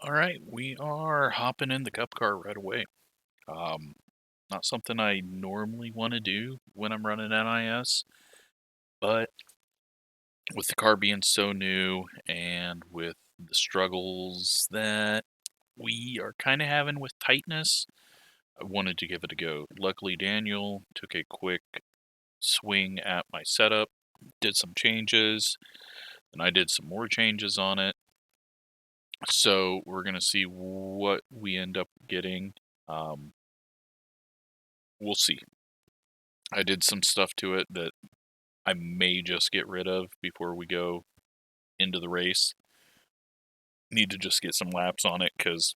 All right, we are hopping in the cup car right away. Um, Not something I normally want to do when I'm running NIS, but with the car being so new and with the struggles that we are kind of having with tightness, I wanted to give it a go. Luckily, Daniel took a quick swing at my setup, did some changes, and I did some more changes on it. So we're going to see what we end up getting. We'll see. I did some stuff to it that I may just get rid of before we go into the race. Need to just get some laps on it because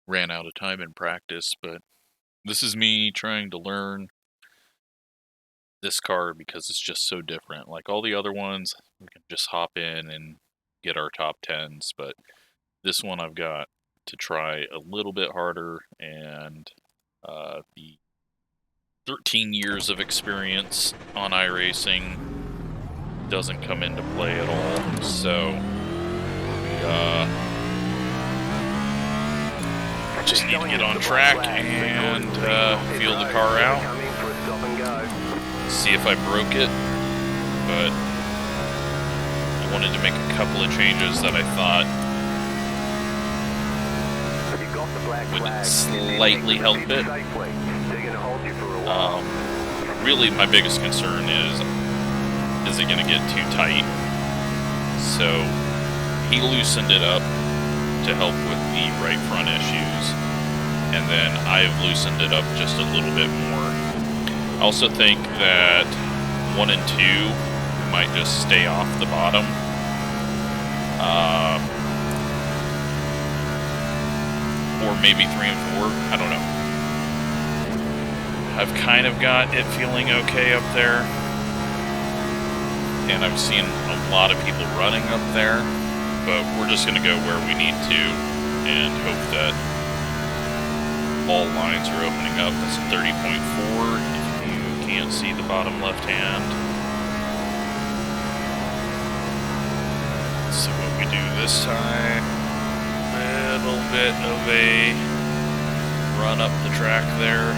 ran out of time in practice, but this is me trying to learn this car because it's just so different. Like all the other ones, we can just hop in and get our top 10s, but this one I've got to try a little bit harder, and the 13 years of experience on iRacing doesn't come into play at all. So we just need to get on track and feel the car out, see if I broke it, but I wanted to make a couple of changes that I thought would slightly help it. Really, my biggest concern is it going to get too tight? So he loosened it up to help with the right front issues, and then I've loosened it up just a little bit more. I also think that 1 and 2 might just stay off the bottom. Or maybe 3 and 4, I don't know. I've kind of got it feeling okay up there, and I've seen a lot of people running up there, but we're just going to go where we need to and hope that all lines are opening up. That's a 30.4 if you can't see the bottom left hand. So what we do this time, a little bit of a run up the track there.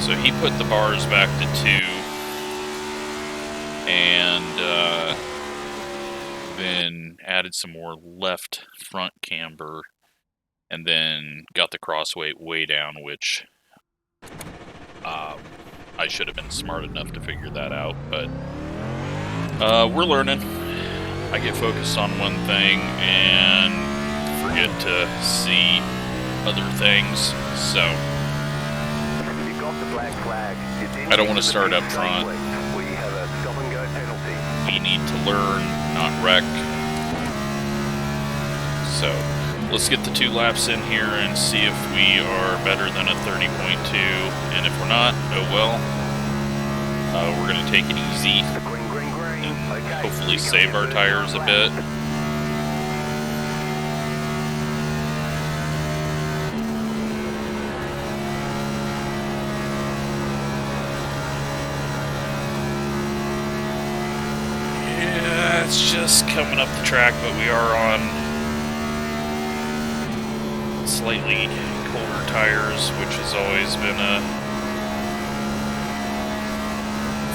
So he put the bars back to 2 and then added some more left front camber and then got the crossweight way down, which I should have been smart enough to figure that out, but we're learning. I get focused on one thing and forget to see other things, so I don't want to start up front. We need to learn, not wreck. So let's get the 2 laps in here and see if we are better than a 30.2, and if we're not, oh well. We're going to take it easy and hopefully save our tires a bit. Yeah, it's just coming up the track, but we are on slightly colder tires, which has always been a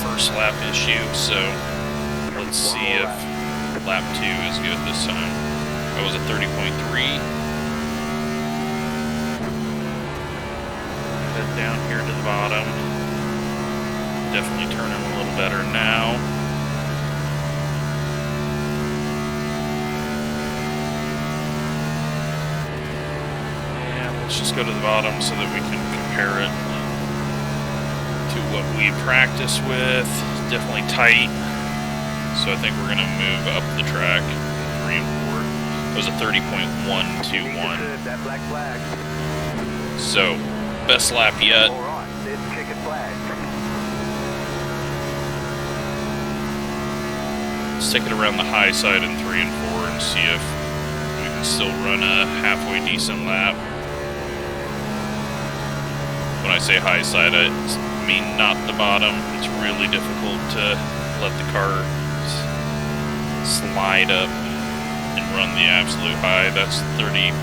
first lap issue, so let's see if lap 2 is good this time. That was a 30.3. Head down here to the bottom. Definitely turning a little better now. And let's just go to the bottom so that we can compare it to what we practice with. Definitely tight. So I think we're going to move up the track, 3 and 4. It was a 30.121. So, best lap yet. Let's take it around the high side in 3 and 4 and see if we can still run a halfway decent lap. When I say high side, I mean not the bottom. It's really difficult to let the car slide up and run the absolute high. That's 30.2.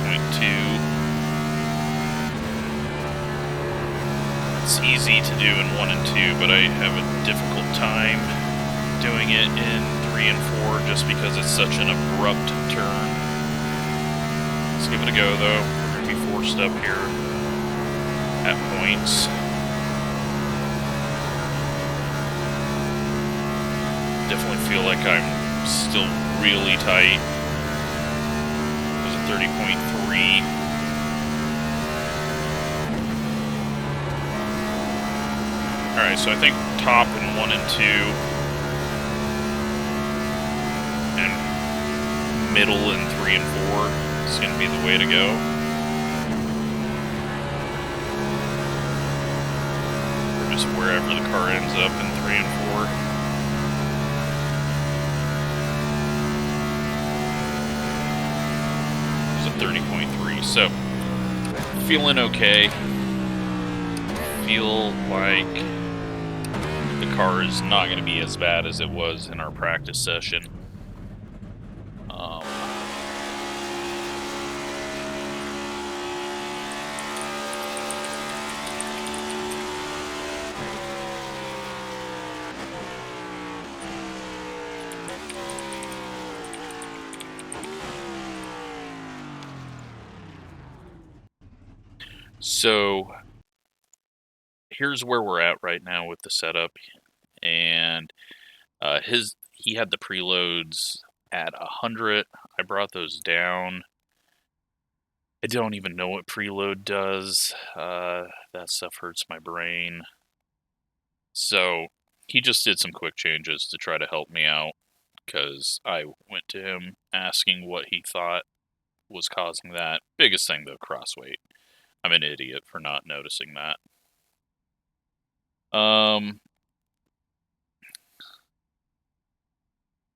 It's easy to do in 1 and 2, but I have a difficult time doing it in 3 and 4 just because it's such an abrupt turn. Let's give it a go though. We're going to be forced up here at points. Definitely feel like I'm still really tight. There's a 30.3. Alright, so I think top in 1 and 2 and middle in 3 and 4 is going to be the way to go. Or just wherever the car ends up in 3 and 4. There's a 30.3, so feeling okay. Feel like the car is not going to be as bad as it was in our practice session. So here's where we're at right now with the setup, and he had the preloads at 100. I brought those down. I don't even know what preload does. That stuff hurts my brain. So he just did some quick changes to try to help me out, because I went to him asking what he thought was causing that. Biggest thing though, crossweight. I'm an idiot for not noticing that.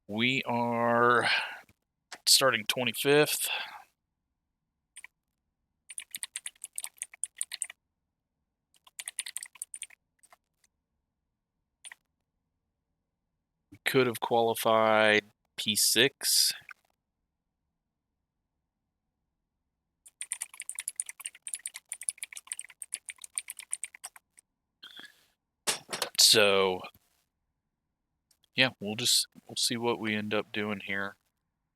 We are starting 25th. We could have qualified P6. So yeah, we'll see what we end up doing here.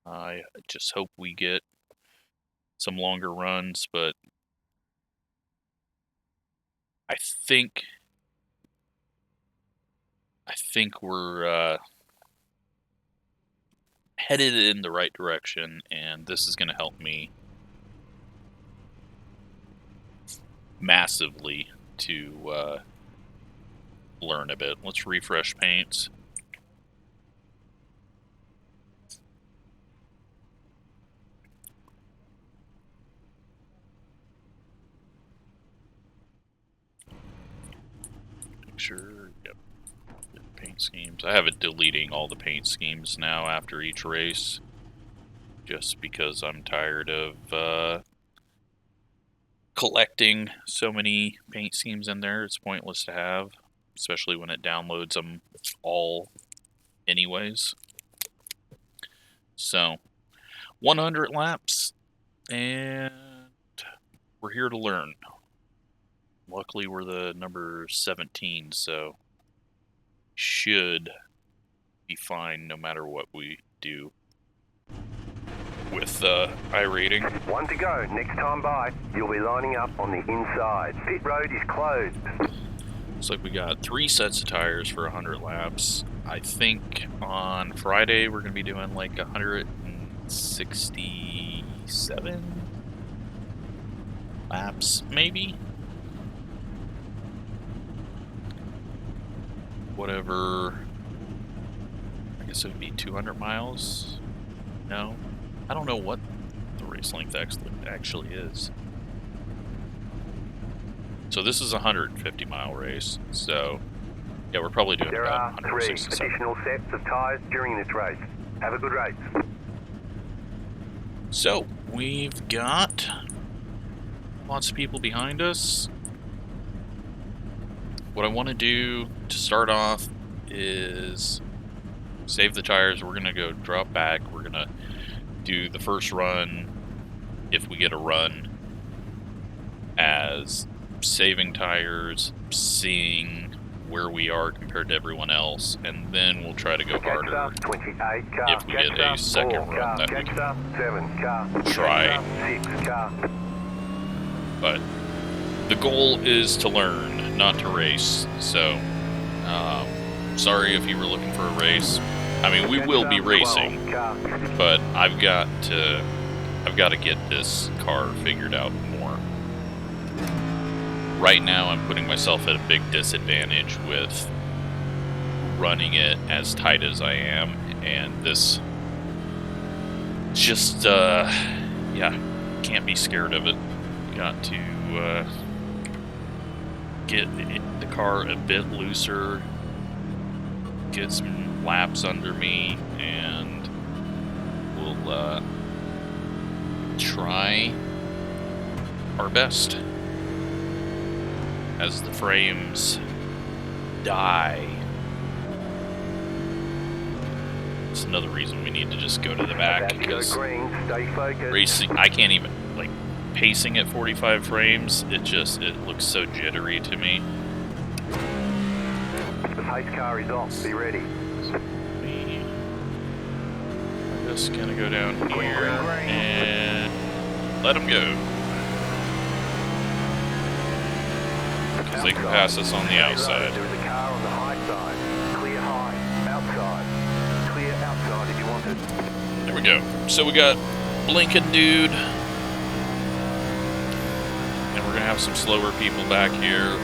I just hope we get some longer runs, but I think we're headed in the right direction, and this is going to help me massively to learn a bit. Let's refresh paints. Make sure, yep, paint schemes. I have it deleting all the paint schemes now after each race, just because I'm tired of collecting so many paint schemes in there. It's pointless to have, especially when it downloads them all anyways. So 100 laps, and we're here to learn. Luckily we're the number 17, so should be fine no matter what we do with iRacing. 1 to go. Next time by, you'll be lining up on the inside. Pit road is closed. Looks like we got 3 sets of tires for 100 laps. I think on Friday we're going to be doing like 167 laps, maybe? Whatever. I guess it would be 200 miles? No? I don't know what the race length actually is. So this is a 150-mile race, so yeah, we're probably doing there about are 3 additional sets of tires during this race. Have a good race. So we've got lots of people behind us. What I want to do to start off is save the tires. We're gonna go drop back. We're gonna do the first run, if we get a run, as saving tires, seeing where we are compared to everyone else, and then we'll try to go harder if we get a second run that we can try. But the goal is to learn, not to race. So, sorry if you were looking for a race. I mean, we will be racing, but I've got to get this car figured out more. Right now, I'm putting myself at a big disadvantage with running it as tight as I am, and this just, yeah, can't be scared of it. Got to get the car a bit looser, get some laps under me, and we'll try our best as the frames die. It's another reason we need to just go to the back, because racing, I can't even, like, pacing at 45 frames, it looks so jittery to me. The pace car is off, be ready. I'm just gonna go down here and let them go. Because they can pass us on the outside. There is a car on the high side. Clear high. Outside. Clear outside if you want it. There we go. So we got Blinking Dude. And we're going to have some slower people back here.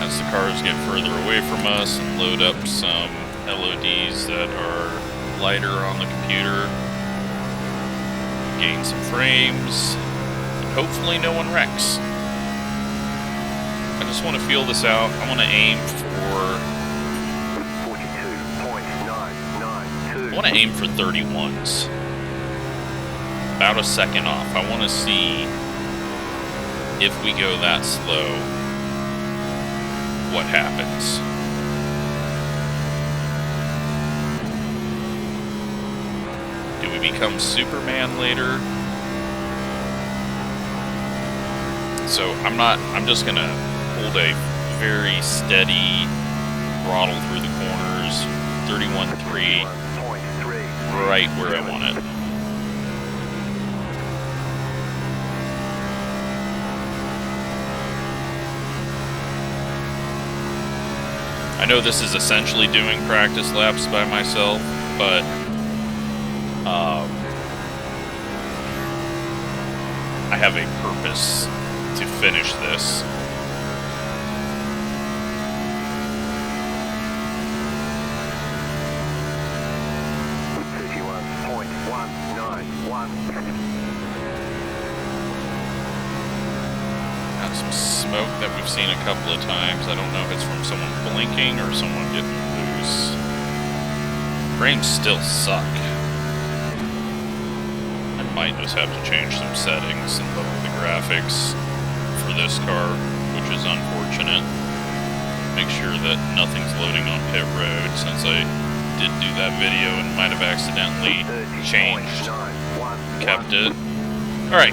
As the cars get further away from us and load up some LODs that are lighter on the computer. Gain some frames, and hopefully no one wrecks. I just want to feel this out. I want to aim for 42.992. I want to aim for 31s. About a second off. I want to see if we go that slow, what happens. Become Superman later. So I'm just gonna hold a very steady throttle through the corners, 31.3, right where I want it. I know this is essentially doing practice laps by myself, but I have a purpose to finish this. Got some smoke that we've seen a couple of times. I don't know if it's from someone blinking or someone getting loose. Frames still suck. Might just have to change some settings and lower the graphics for this car, which is unfortunate. Make sure that nothing's loading on pit road, since I did do that video and might have accidentally changed, kept it. Alright,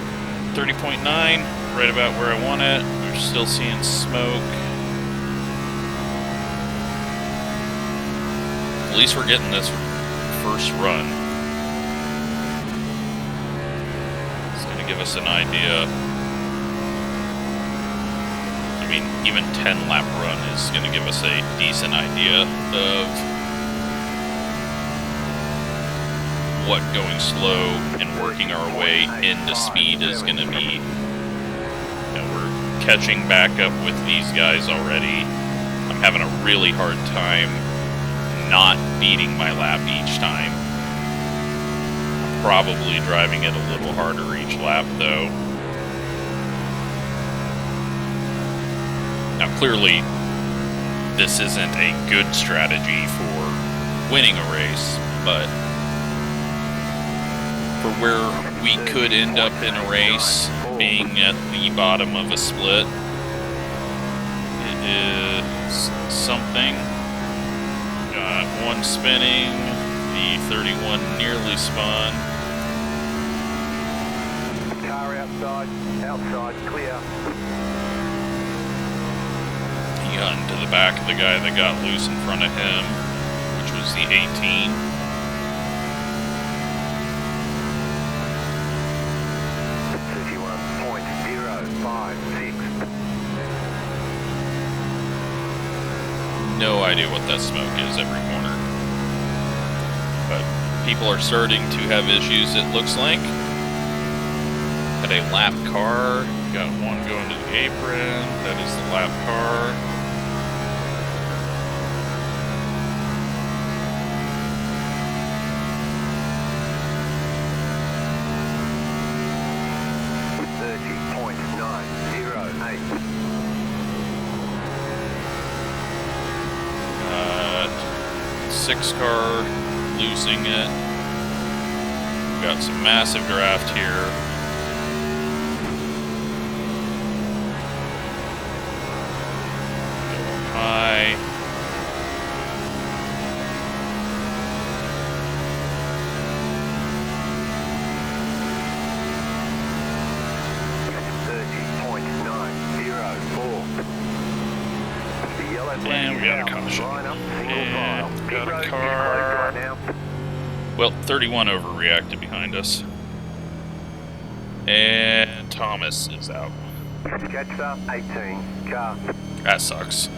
30.9, right about where I want it. We're still seeing smoke. At least we're getting this first run. Give us an idea. I mean, even 10 lap run is going to give us a decent idea of what going slow and working our way into speed is going to be. You know, we're catching back up with these guys already. I'm having a really hard time not beating my lap each time. Probably driving it a little harder each lap, though. Now, clearly, this isn't a good strategy for winning a race, but for where we could end up in a race, being at the bottom of a split, it is something. One spinning, the 31 nearly spun. Car outside, clear. He got into the back of the guy that got loose in front of him, which was the 18. No idea what that smoke is every corner. But people are starting to have issues, it looks like. Had a lap car. Got one going to the apron. That is the lap car. Six car losing it. Got some massive draft here. Going high. And we got a caution. And got a car. Well, 31 overreacted behind us. And Thomas is out. Catch up, 18, car. That sucks.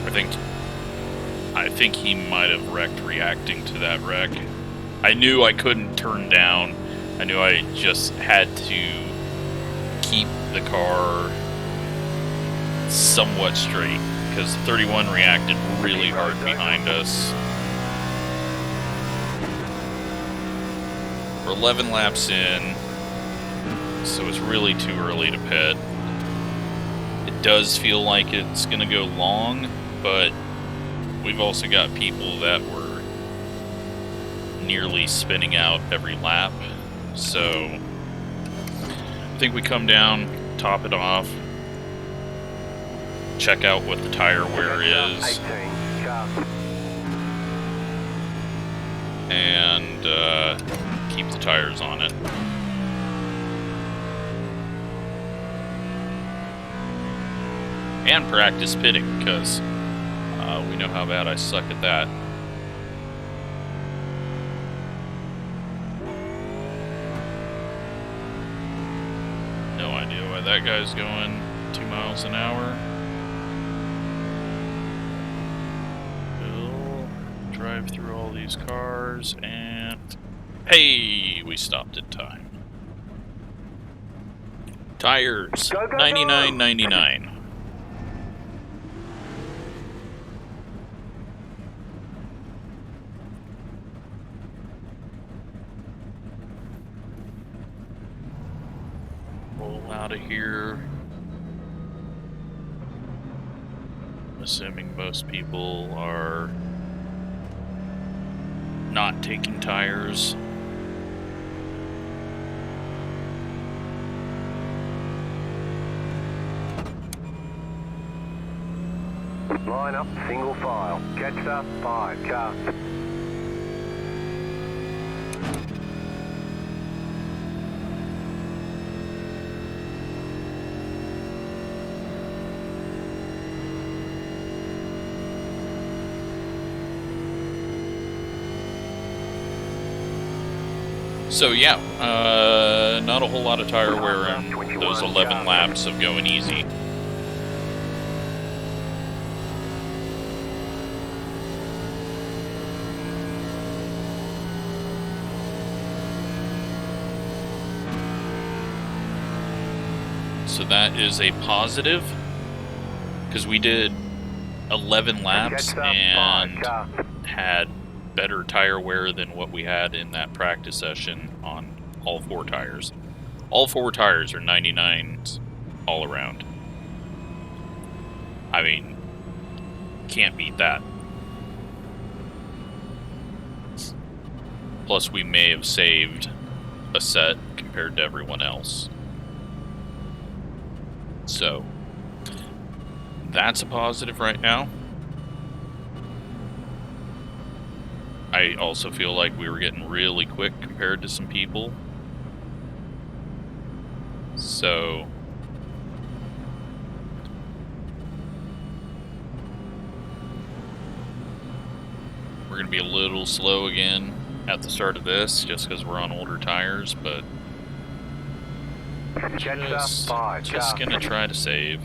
I think he might have wrecked reacting to that wreck. I knew I couldn't turn down. I knew I just had to keep the car somewhat straight, because 31 reacted really hard behind us. We're 11 laps in, so it's really too early to pit. It does feel like it's going to go long, but we've also got people that were nearly spinning out every lap, so I think we come down, top it off, check out what the tire wear is, and keep the tires on it. And practice pitting, because we know how bad I suck at that. No idea why that guy's going 2 miles an hour. Drive through all these cars, and hey, we stopped in time. Tires, $99.99. Roll out of here. Assuming most people are not taking tires. Line up, single file. Catch up, 5, car. So yeah, not a whole lot of tire wear in those 11 laps of going easy. So that is a positive, because we did 11 laps and had better tire wear than what we had in that practice session on all 4 tires. All 4 tires are 99s all around. I mean, can't beat that. Plus, we may have saved a set compared to everyone else. So, that's a positive right now. I also feel like we were getting really quick compared to some people. So we're going to be a little slow again at the start of this, just because we're on older tires, but just going to try to save.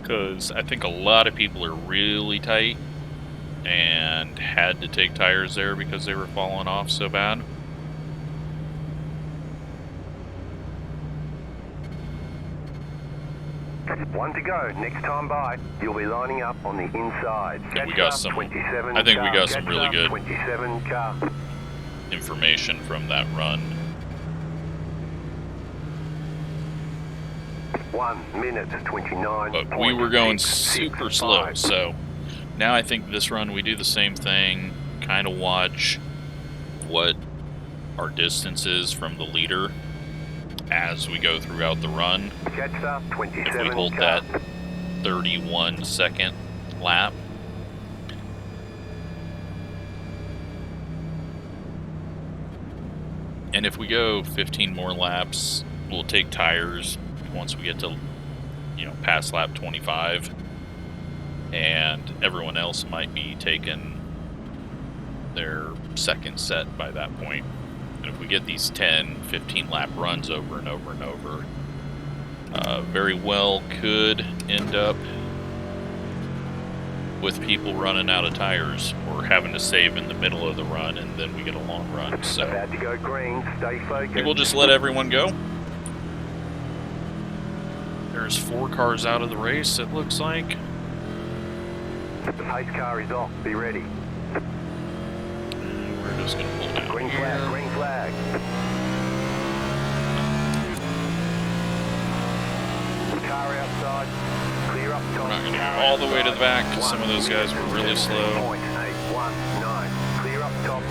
Because I think a lot of people are really tight and had to take tires there because they were falling off so bad. One to go. Next time by, you'll be lining up on the inside. Yeah, we got some. I think we got some really good 27 car. information from that run. 1 minute 29. But we were going super slow, so now I think this run we do the same thing, kind of watch what our distance is from the leader as we go throughout the run. If we hold that 31-second lap, and if we go 15 more laps, we'll take tires once we get to, you know, past lap 25, and everyone else might be taking their second set by that point. And if we get these 10, 15 lap runs over and over and over, very well could end up with people running out of tires or having to save in the middle of the run, and then we get a long run. So about to go green. Stay focused. we'll just let everyone go. There's 4 cars out of the race, it looks like. The pace car is off. Be ready. And we're just going to pull down Green here. flag. Green flag. Car outside. Clear up top. We're not going to go all the way to the back because some of those guys were really slow. 0.819. Clear up top.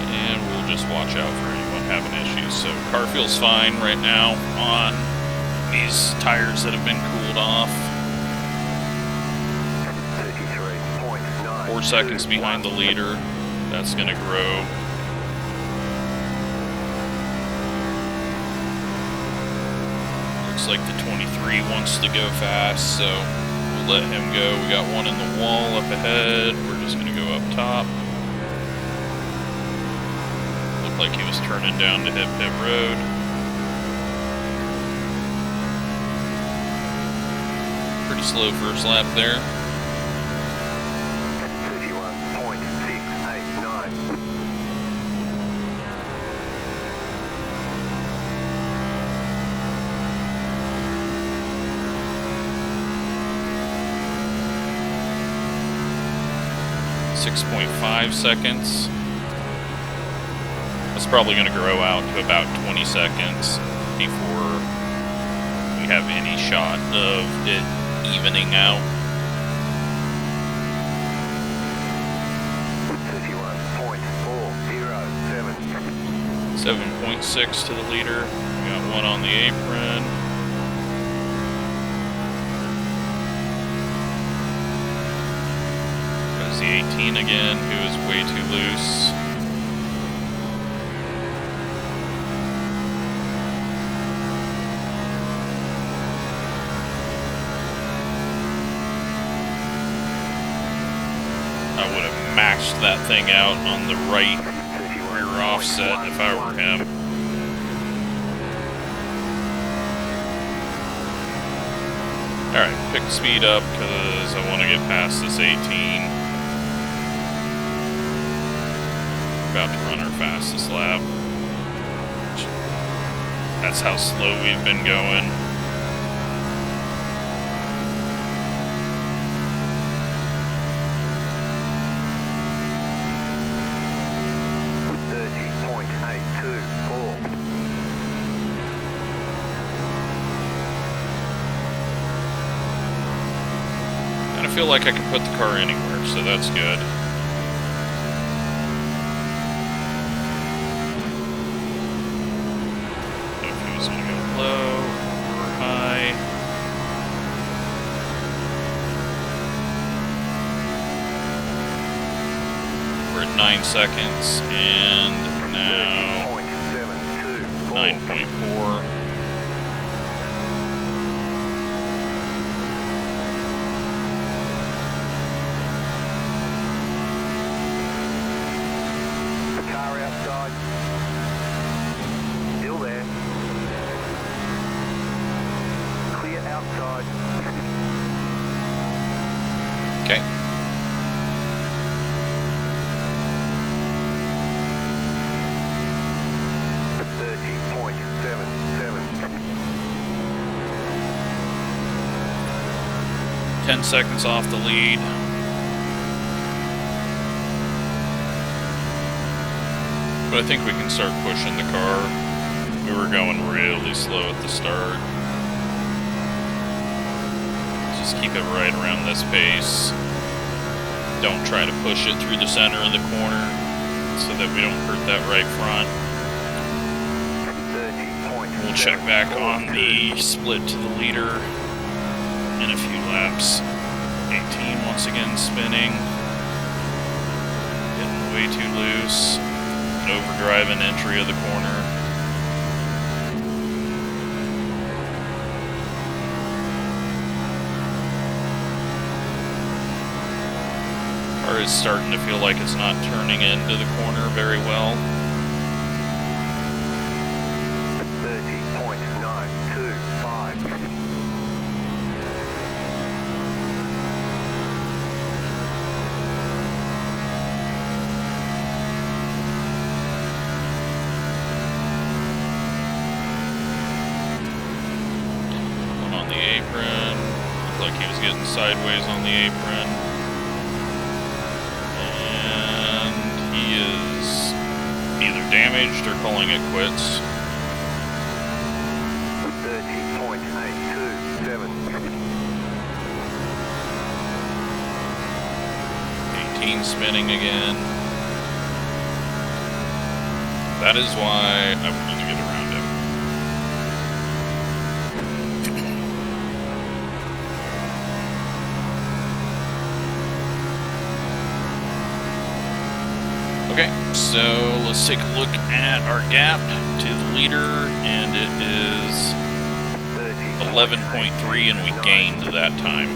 And we'll just watch out for anyone having issues. So car feels fine right now on these tires that have been cooled off. 33.9. 4 seconds behind the leader. That's going to grow. Looks like the 23 wants to go fast, so we'll let him go. We got one in the wall up ahead. We're just going to go up top. Looked like he was turning down to hit pit road. Pretty slow first lap there. 31.689. 6.5 seconds. That's probably going to grow out to about 20 seconds before we have any shot of it evening out. 31.407. 7.6 to the leader. We got one on the apron. There's the 18 again, who is way too loose. I would have maxed that thing out on the right rear offset if I were him. Alright, pick speed up because I want to get past this 18. About to run our fastest lap. That's how slow we've been going. feel like I can put the car anywhere, so that's good. If he was gonna go low or high. We're at 9 seconds, and now 9.4. Okay. Ten seconds off the lead. But I think we can start pushing the car. We were going really slow at the start. Just keep it right around this pace. Don't try to push it through the center of the corner so that we don't hurt that right front. We'll check back on the split to the leader in a few laps. 18 once again spinning. Getting way too loose. An overdriving entry of the corner. Car is starting to feel like it's not turning into the corner very well. 30.925. One on the apron. Looked like he was getting sideways on the apron. He is either damaged or calling it quits. 30.827. 18 spinning again. That is why I wanted to get around him. Okay, so let's take a look at our gap to the leader, and it is 11.3, and we gained that time.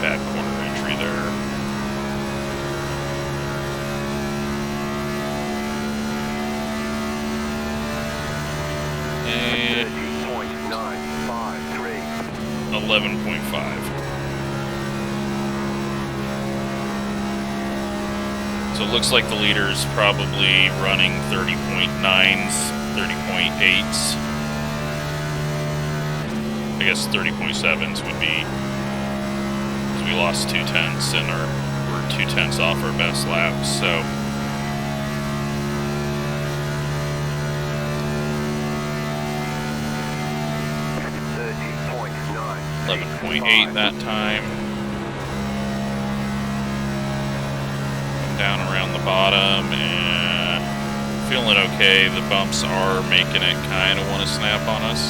Bad corner entry there. And 11.5. So it looks like the leader's probably running 30.9s, 30.8s. I guess 30.7s would be, because we lost 2 tenths and we're 2 tenths off our best laps, so. 11.8 that time. Come down around the bottom and feeling okay. The bumps are making it kind of want to snap on us.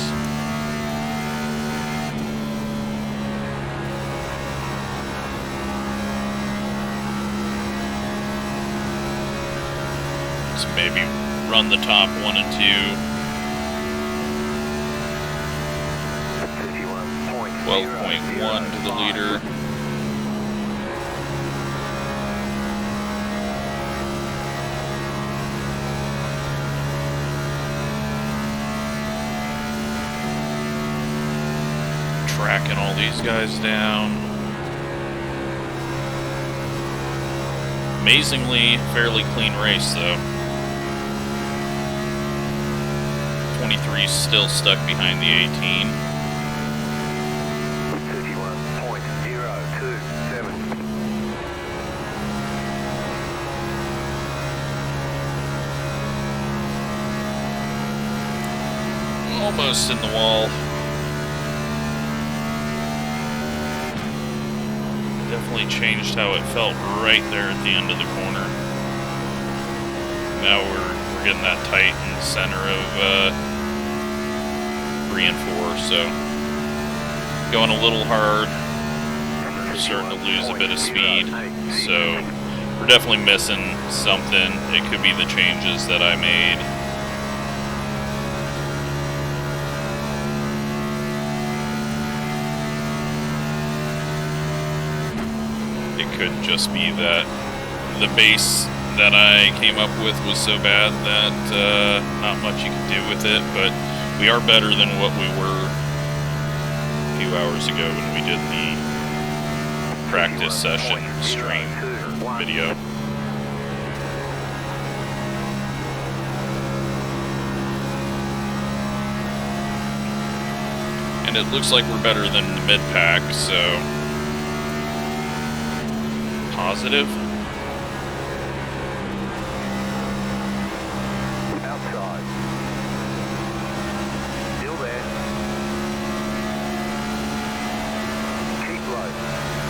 So maybe run the top 1 and 2. 12.1 to the leader. Tracking all these guys down. Amazingly, fairly clean race though. 23 still stuck behind the 18. Almost in the wall. Definitely changed how it felt right there at the end of the corner. Now we're getting that tight in the center of 3 and 4, so going a little hard. We're starting to lose a bit of speed, so we're definitely missing something. It could be the changes that I made. It could just be that the base that I came up with was so bad that not much you can do with it, but we are better than what we were a few hours ago when we did the practice session stream or video. And it looks like we're better than the mid-pack, so positive. Outside. Still there. Keep low.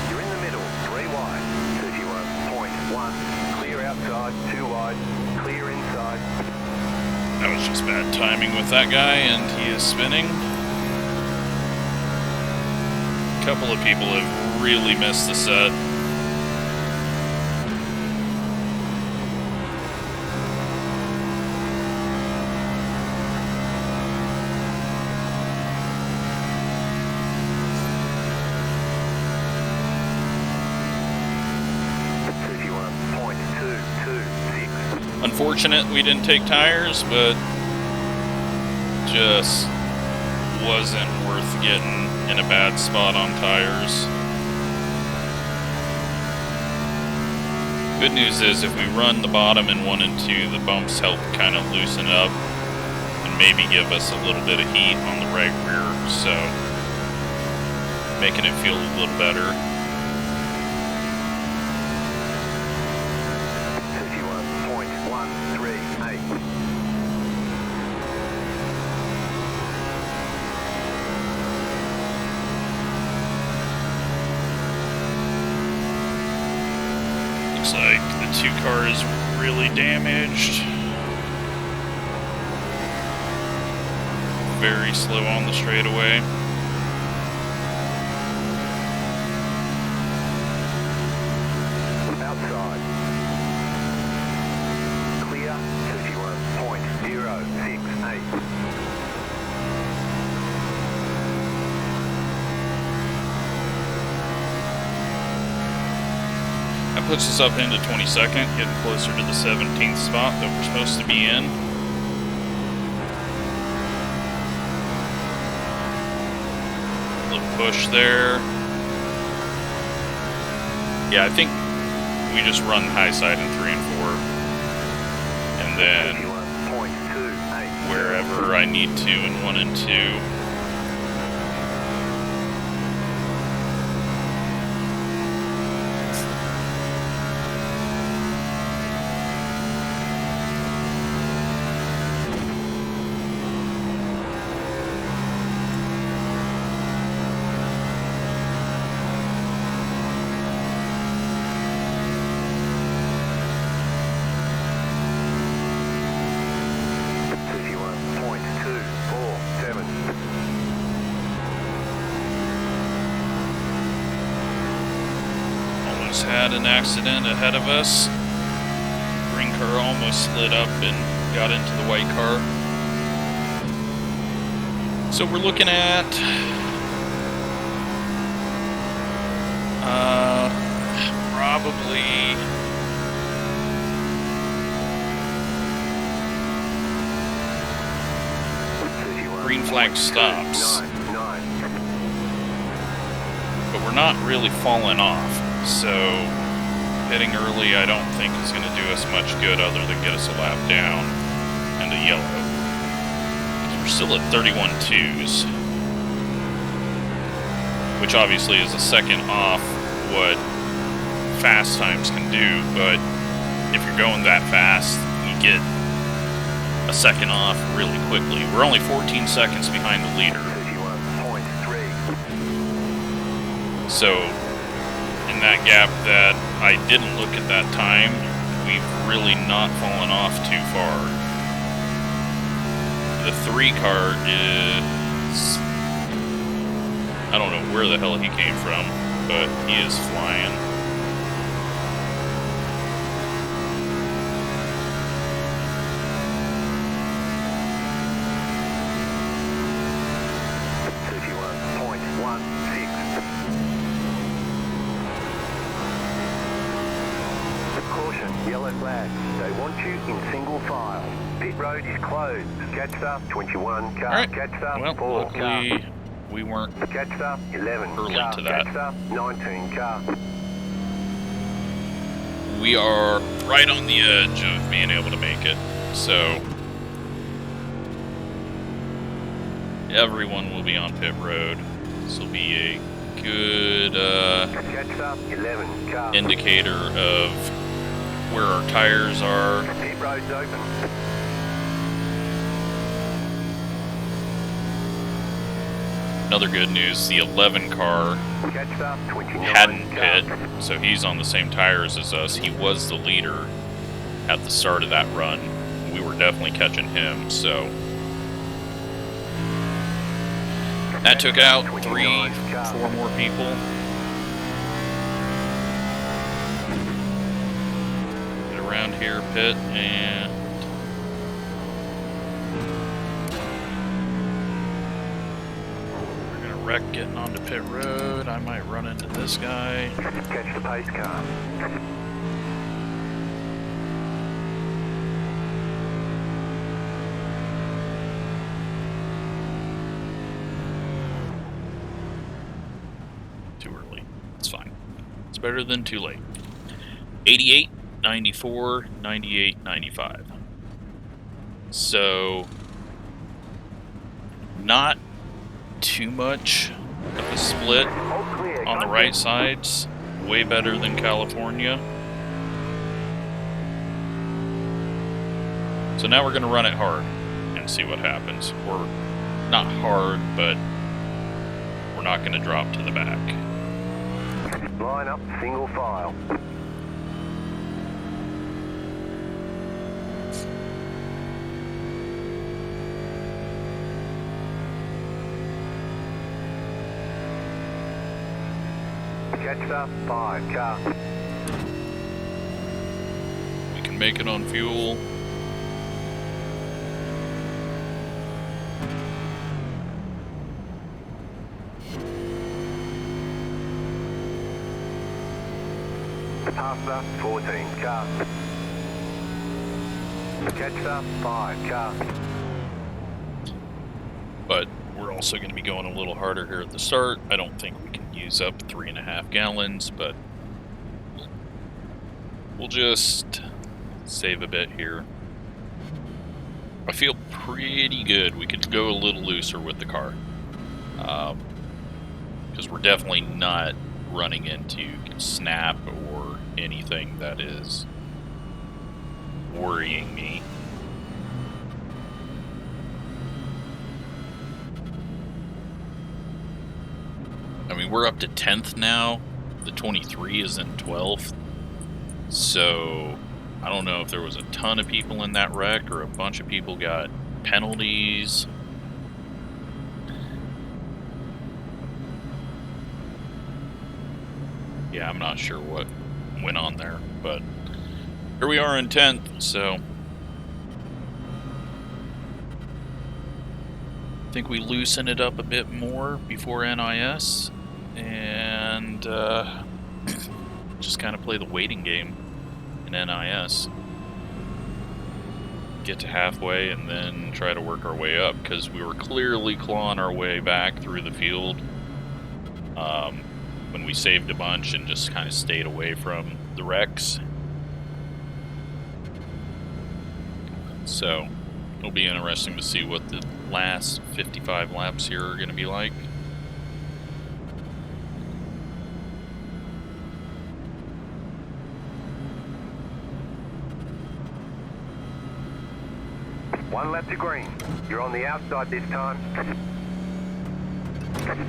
You're in the middle, 3 wide. 31.1. Clear outside, 2 wide. Clear inside. That was just bad timing with that guy, and he is spinning. A couple of people have really missed the set. Unfortunate we didn't take tires, but just wasn't worth getting in a bad spot on tires. Good news is if we run the bottom in 1 and 2, the bumps help kind of loosen up and maybe give us a little bit of heat on the right rear, so making it feel a little better. Looks like the 2 car is really damaged. Very slow on the straightaway. Outside. Clear, 51.068. That puts us up into 22nd, getting closer to the 17th spot that we're supposed to be in. Little push there. Yeah, I think we just run high side in 3 and 4. And then wherever I need to in 1 and 2. Had an accident ahead of us. Green car almost slid up and got into the white car. So we're looking at probably green flag stops. But we're not really falling off. So, hitting early I don't think is going to do us much good other than get us a lap down and a yellow. We're still at 31.2s, which obviously is a second off what fast times can do, but if you're going that fast, you get a second off really quickly. We're only 14 seconds behind the leader. 31.3. So, in that gap that I didn't look at that time, we've really not fallen off too far. The 3 car is... I don't know where the hell he came from, but he is flying. Yellow flag. They want you in single file. Pit road is closed. Catch up 21 car. Right. Catch up Well, 4 luckily car. we weren't Catch up 11 early car. to that. Catch up 19 car. We are right on the edge of being able to make it, so everyone will be on pit road. This will be a good Catch up 11 car. indicator of where our tires are. Pit road's open. Another good news, the 11 car Catch up 29 hadn't car. pit, so he's on the same tires as us. He was the leader at the start of that run. We were definitely catching him, so that took out 3, 4 more people. Get around here, pit, and we're gonna wreck getting onto pit road. I might run into this guy. Catch the pace car. Too early. It's fine. It's better than too late. 88, 94, 98, 95. So, not too much of a split All clear. on the right sides. Way better than California. So now we're going to run it hard and see what happens. Or not hard, but we're not going to drop to the back. Line up single file. Catch up 5 car. We can make it on fuel. Pass up 14 car. Catch up 5 car. But we're also going to be going a little harder here at the start. I don't think we can use up 3.5 gallons, but we'll just save a bit here. I feel pretty good. We could go a little looser with the car. Because we're definitely not running into snap or anything that is worrying me. I mean, we're up to 10th now. The 23 is in 12th. So, I don't know if there was a ton of people in that wreck or a bunch of people got penalties. Yeah, I'm not sure what went on there, but here we are in 10th, so I think we loosen it up a bit more before NIS and just kind of play the waiting game in NIS. Get to halfway and then try to work our way up, because we were clearly clawing our way back through the field when we saved a bunch and just kind of stayed away from the wrecks. So it'll be interesting to see what the last 55 laps here are going to be like. 1 lap to green. You're on the outside this time.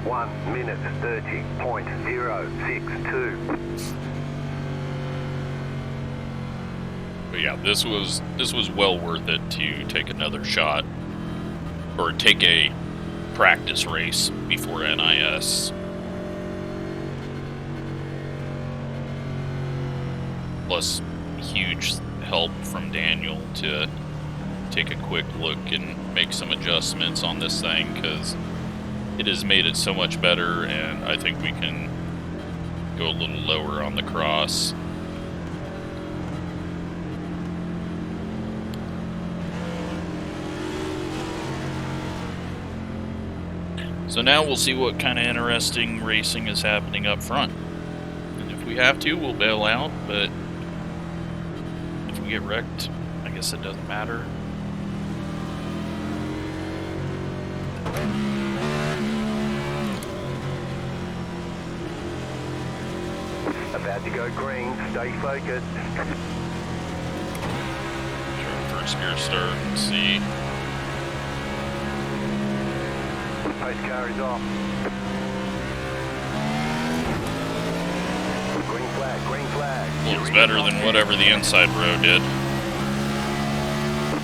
1 minute 30.062. But yeah, this was well worth it to take another shot, or take a practice race before NIS. Plus, huge help from Daniel to take a quick look and make some adjustments on this thing, because it has made it so much better, and I think we can go a little lower on the cross. So now we'll see what kind of interesting racing is happening up front. And if we have to, we'll bail out, but if we get wrecked, I guess it doesn't matter. About to go green, stay focused. Try first gear start and see. Post car is off. Green flag, green flag. Well, it's better than whatever the inside row did.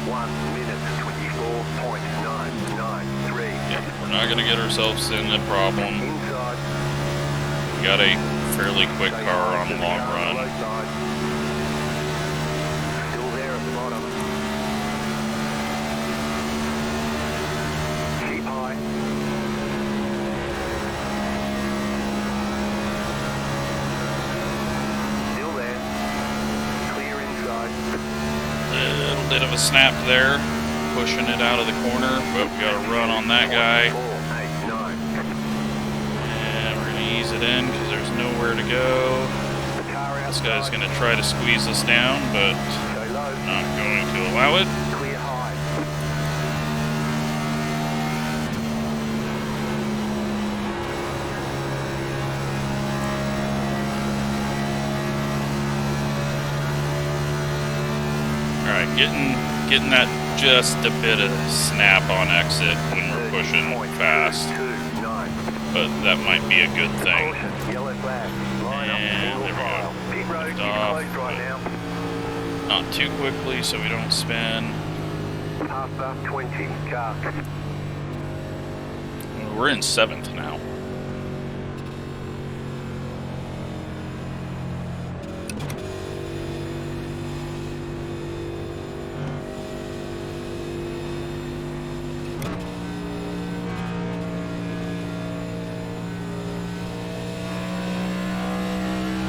1 minute 24.993. Yeah, we're not going to get ourselves in a problem. Inside. We got a fairly quick car on the long run. Still there at the bottom. Keep high. Still there. Clear inside. Little bit of a snap there, pushing it out of the corner, but we got a run on that guy. 4, 8, 9. And we're going to ease it in because there's nowhere to go. The car This outside. guy's going to try to squeeze us down, but Stay low. not going to allow it. Clear high. Alright, getting that just a bit of snap on exit when we're pushing fast, 30.229. but that might be a good thing. Caution, yellow flag. Line up, And single there we file. go. Pit road is Lift off, closed right now. Not too quickly so we don't spin. Past the 20 car. We're in 7th now.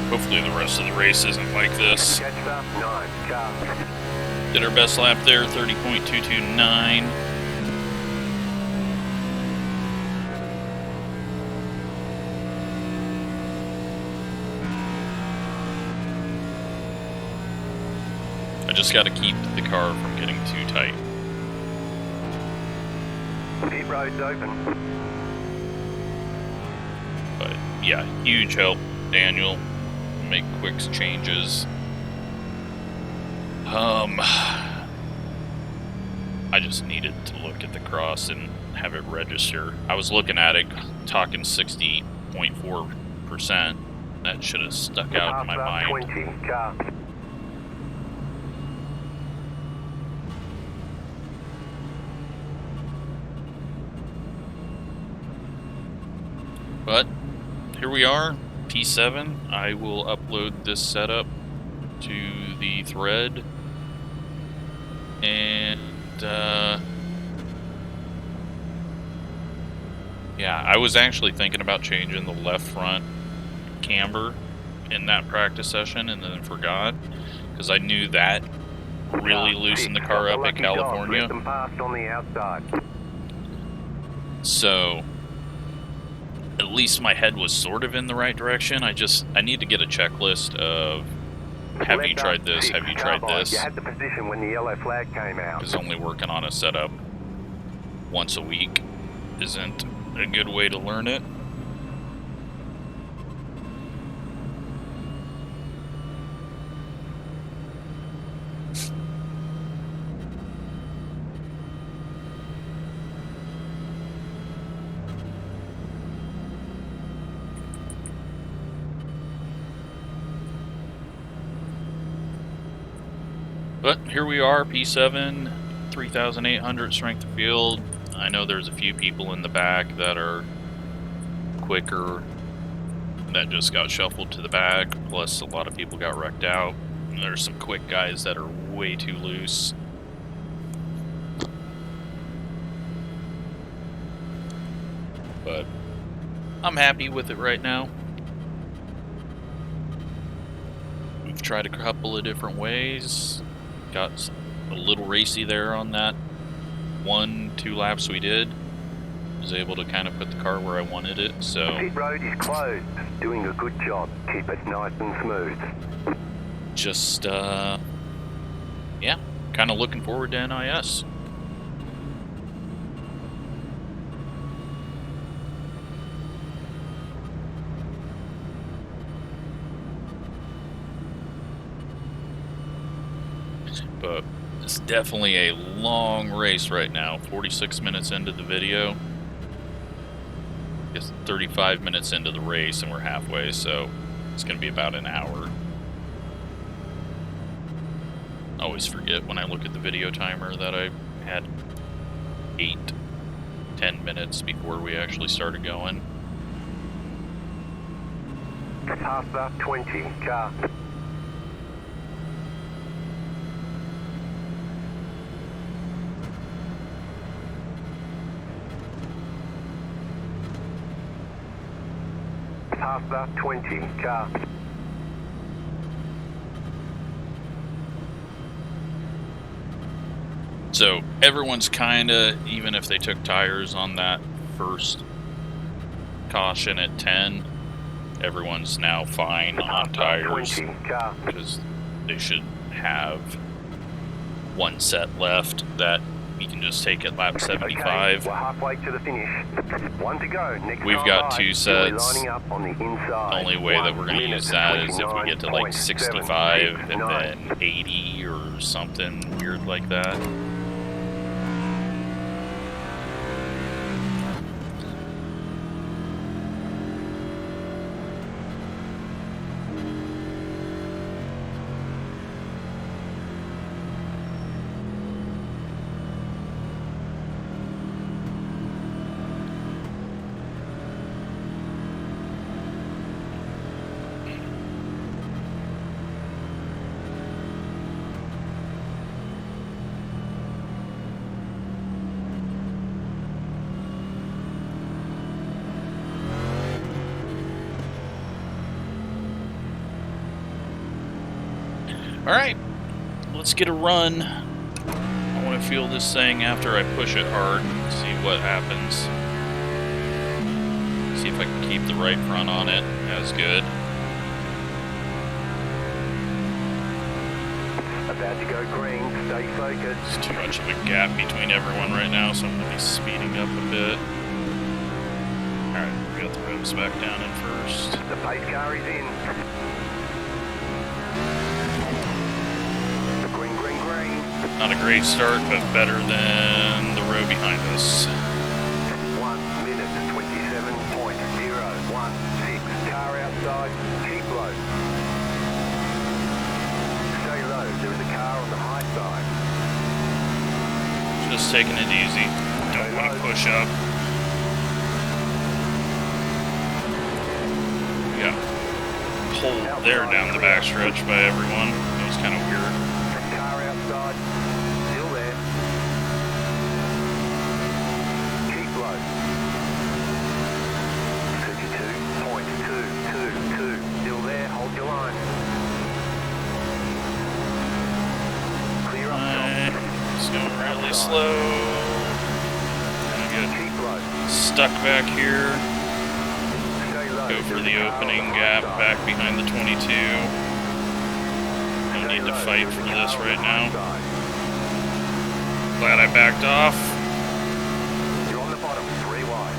Hopefully the rest of the race isn't like this. Catch the 9 car. Did our best lap there, 30.229. I just got to keep the car from getting too tight. Pit road's open. But yeah, huge help, Daniel. Make quick changes. I just needed to look at the cross and have it register. I was looking at it, talking 60.4%. That should have stuck out in my Past the mind. 20 car. But here we are, P7. I will upload this setup to the thread, and yeah, I was actually thinking about changing the left front camber in that practice session, and then forgot because I knew that really loosened the car up in California. Let them pass on the outside. So at least my head was sort of in the right direction. I need to get a checklist of, have you tried this? Have you tried this? You had the position when the yellow flag came out. Because only working on a setup once a week isn't a good way to learn it. But here we are, P7, 3,800 strength of field. I know there's a few people in the back that are quicker that just got shuffled to the back, plus a lot of people got wrecked out. And there's some quick guys that are way too loose. But I'm happy with it right now. We've tried a couple of different ways. Got a little racy there on that 1-2 laps we did. Was able to kind of put the car where I wanted it, so... Pit road is closed. Doing a good job. Keep it nice and smooth. Just, yeah, kind of looking forward to NIS. But it's definitely a long race right now. 46 minutes into the video. It's 35 minutes into the race and we're halfway, so it's going to be about an hour. I always forget when I look at the video timer that I had 8-10 minutes before we actually started going. Past the 20 car. Past the 20 car. So everyone's kinda, even if they took tires on that first caution at 10, everyone's now fine on tires because they should have one set left that you can just take at lap 75. Okay, we're halfway to the finish. One to go. Next We've got two sets. lining up on the inside. The only way that we're going to use that is if we get to like 65 and then 80 or something weird like that. Alright, let's get a run. I want to feel this thing after I push it hard, see what happens. See if I can keep the right front on it. That's good. About to go green, stay focused. There's too much of a gap between everyone right now, so I'm going to be speeding up a bit. Alright, we got the ropes back down in first. The pace car is in. Not a great start, but better than the row behind us. 1 minute 27.016. Car outside, keep low. Stay low, there is a car on the high side. Just taking it easy. Don't want to push up. We got pulled there down the backstretch by everyone. It was kind of weird. Car outside. Still there. Keep low. 32.222. Still there. Hold your line. Clear up top. It's going really slow. Gonna get Keep low. stuck back here. Stay low. Go for There's the a car on opening high gap side. back behind the 22. No need to fight for this right now. Glad I backed off. You're on the bottom, 3 wide.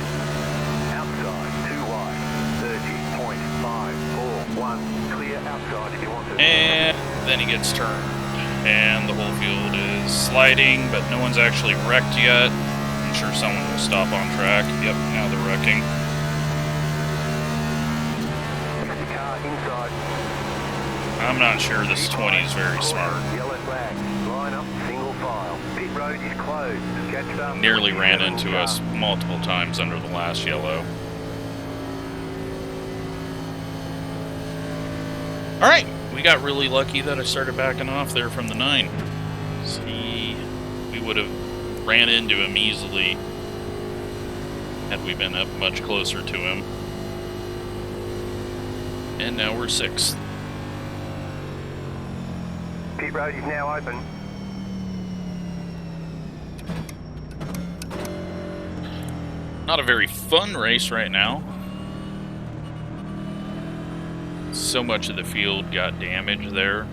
Outside, 2 wide. 30.541. Clear outside if you want to. And then he gets turned. And the whole field is sliding, but no one's actually wrecked yet. I'm sure someone will stop on track. Yep, now they're wrecking. Car inside. I'm not sure this 20 is very smart. Yellow flag. road is closed. Catch up. Nearly ran into us multiple times under the last yellow. Alright, we got really lucky that I started backing off there from the 9. See, we would have ran into him easily had we been up much closer to him. And now we're 6th. Pit road is now open. Not a very fun race right now. So much of the field got damaged there.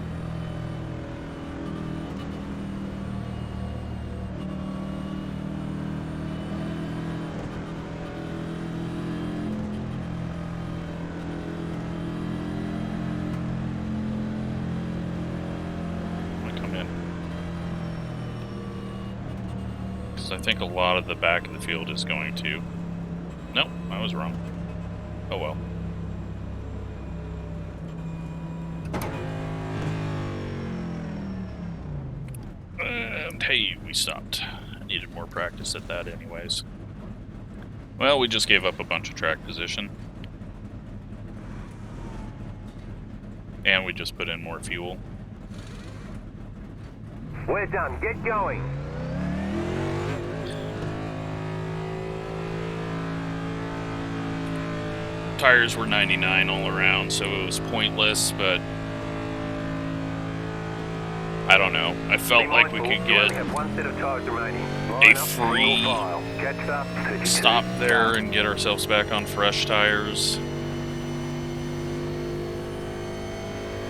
I think a lot of the back of the field is going to... Nope, I was wrong. Oh well. And hey, we stopped. I needed more practice at that anyways. Well, we just gave up a bunch of track position. And we just put in more fuel. We're done. Get going. Tires were 99 all around, so it was pointless, but I don't know. I felt like we could get a free stop there and get ourselves back on fresh tires.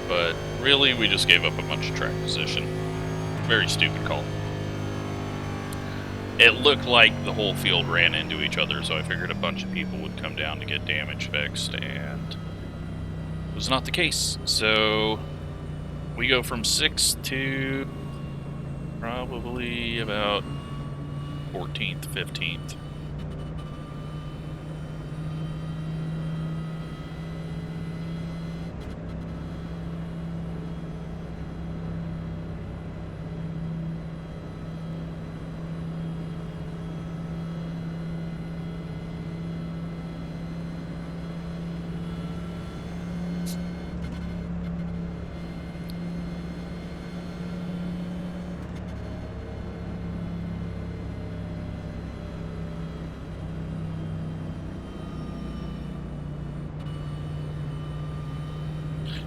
But really, we just gave up a bunch of track position. Very stupid call. It looked like the whole field ran into each other, so I figured a bunch of people would come down to get damage fixed, and it was not the case. So we go from 6th to probably about 14th, 15th.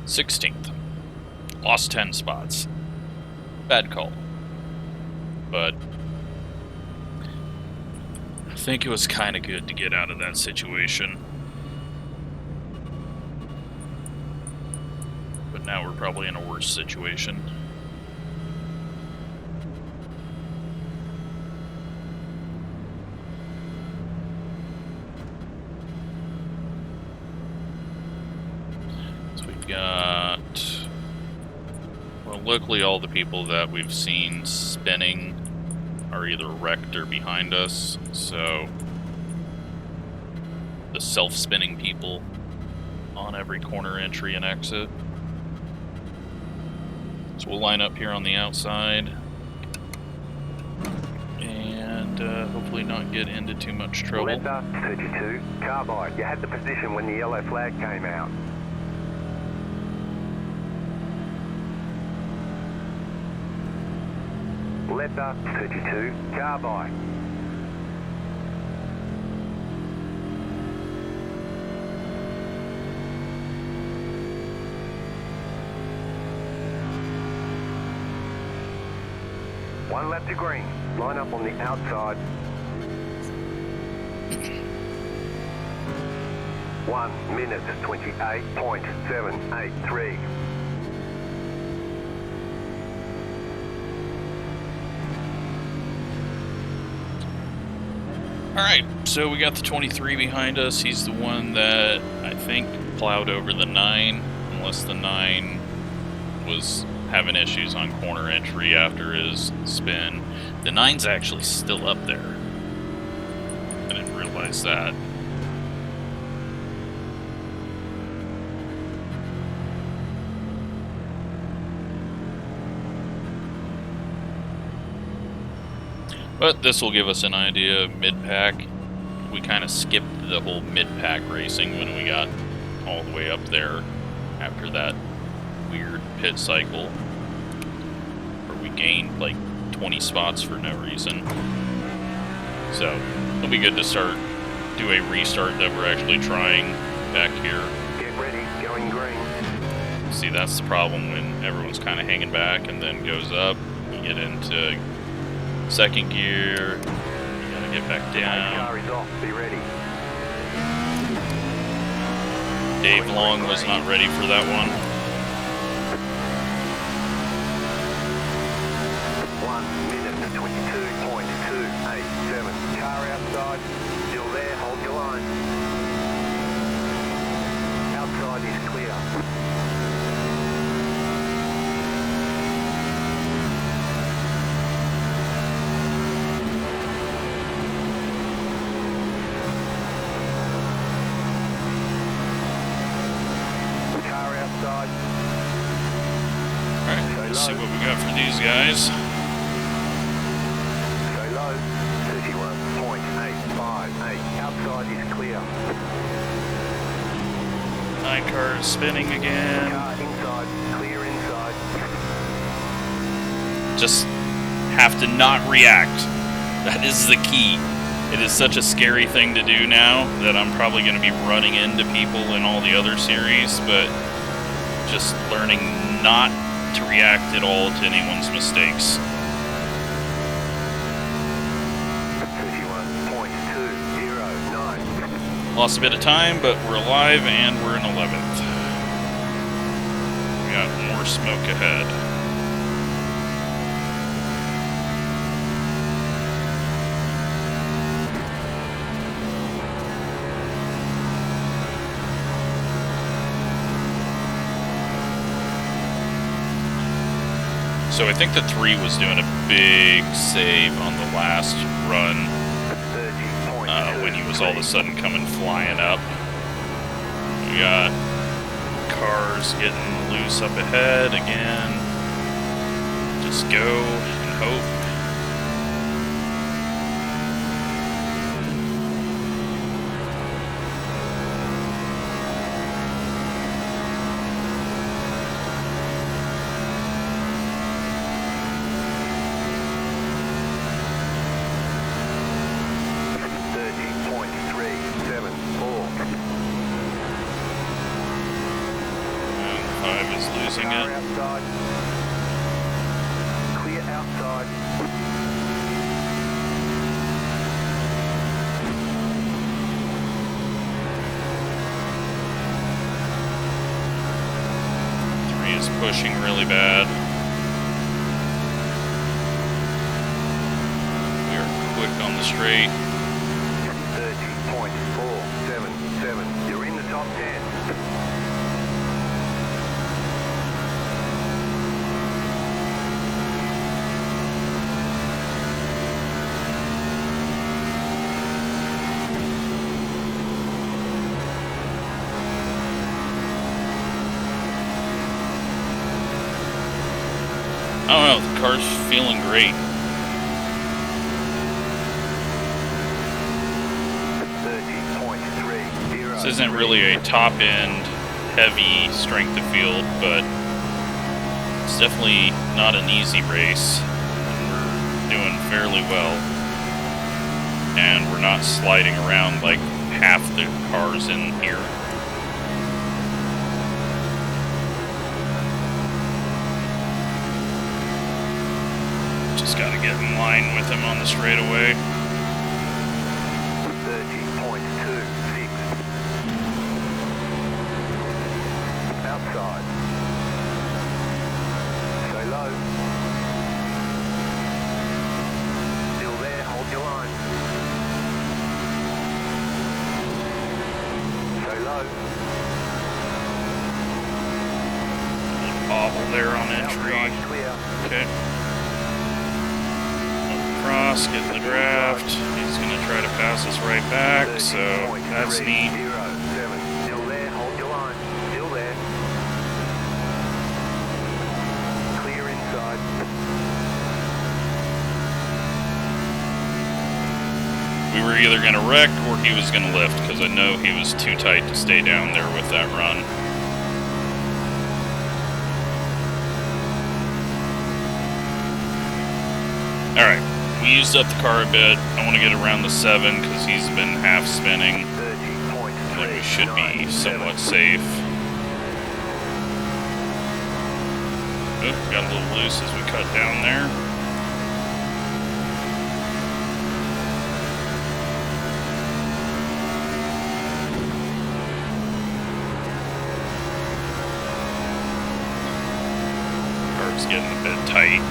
'16th. Lost 10 spots. Bad call. But I think it was kind of good to get out of that situation. But now we're probably in a worse situation. Got, well, luckily all the people that we've seen spinning are either wrecked or behind us, so the self-spinning people on every corner entry and exit. So we'll line up here on the outside and hopefully not get into too much trouble. Letter 32, carbide. You had the position when the yellow flag came out. Letter 32, carbide. One lap to green. Line up on the outside. 1 minute 28.783. Alright, so we got the 23 behind us. He's the one that I think plowed over the 9, unless the 9 was having issues on corner entry after his spin. The 9's actually still up there. I didn't realize that. But this will give us an idea of mid-pack. We kind of skipped the whole mid-pack racing when we got all the way up there after that weird pit cycle where we gained like 20 spots for no reason. So it'll be good to do a restart that we're actually trying back here. Get ready, going green. See, that's the problem when everyone's kind of hanging back and then goes up. You get into second gear, you gotta get back down. Car is off, be ready. Dave Long was not ready for that one. 1 minute 22.287. Car outside, still there, hold your line. Outside is clear. Car outside. Alright, let's see what we got for these guys. Stay low, 31.858. Outside is clear. 9 cars spinning again. Car inside, clear inside. Just have to not react. That is the key. It is such a scary thing to do now that I'm probably going to be running into people in all the other series, but just learning not to react at all to anyone's mistakes. 31.209. Lost a bit of time, but we're alive and we're in 11th. We got more smoke ahead. So I think the 3 was doing a big save on the last run when he was all of a sudden coming flying up. We got cars getting loose up ahead again. Just go and hope. Car outside. Clear outside. Three is pushing really bad. We are quick on the straight. 30.477. You're in the top 10. I don't know, the car's feeling great. 30.30. This isn't really a top-end, heavy strength of field, but it's definitely not an easy race. We're doing fairly well. And we're not sliding around like half the cars in here. Just gotta get in line with him on the straightaway. 30.26. Outside. Stay low. Still there, hold your line. Stay low. Bobble there on entry. Outside clear. Okay. Cross, get the draft. He's gonna try to pass us right back, so that's neat. 0.07. Still there, hold your line. Still there. Clear inside. We were either going to wreck or he was going to lift, because I know he was too tight to stay down there with that run. Alright, we used up the car a bit. I want to get around the 7 because he's been half spinning. And then we should be somewhat safe. Got a little loose as we cut down there. Car's getting a bit tight.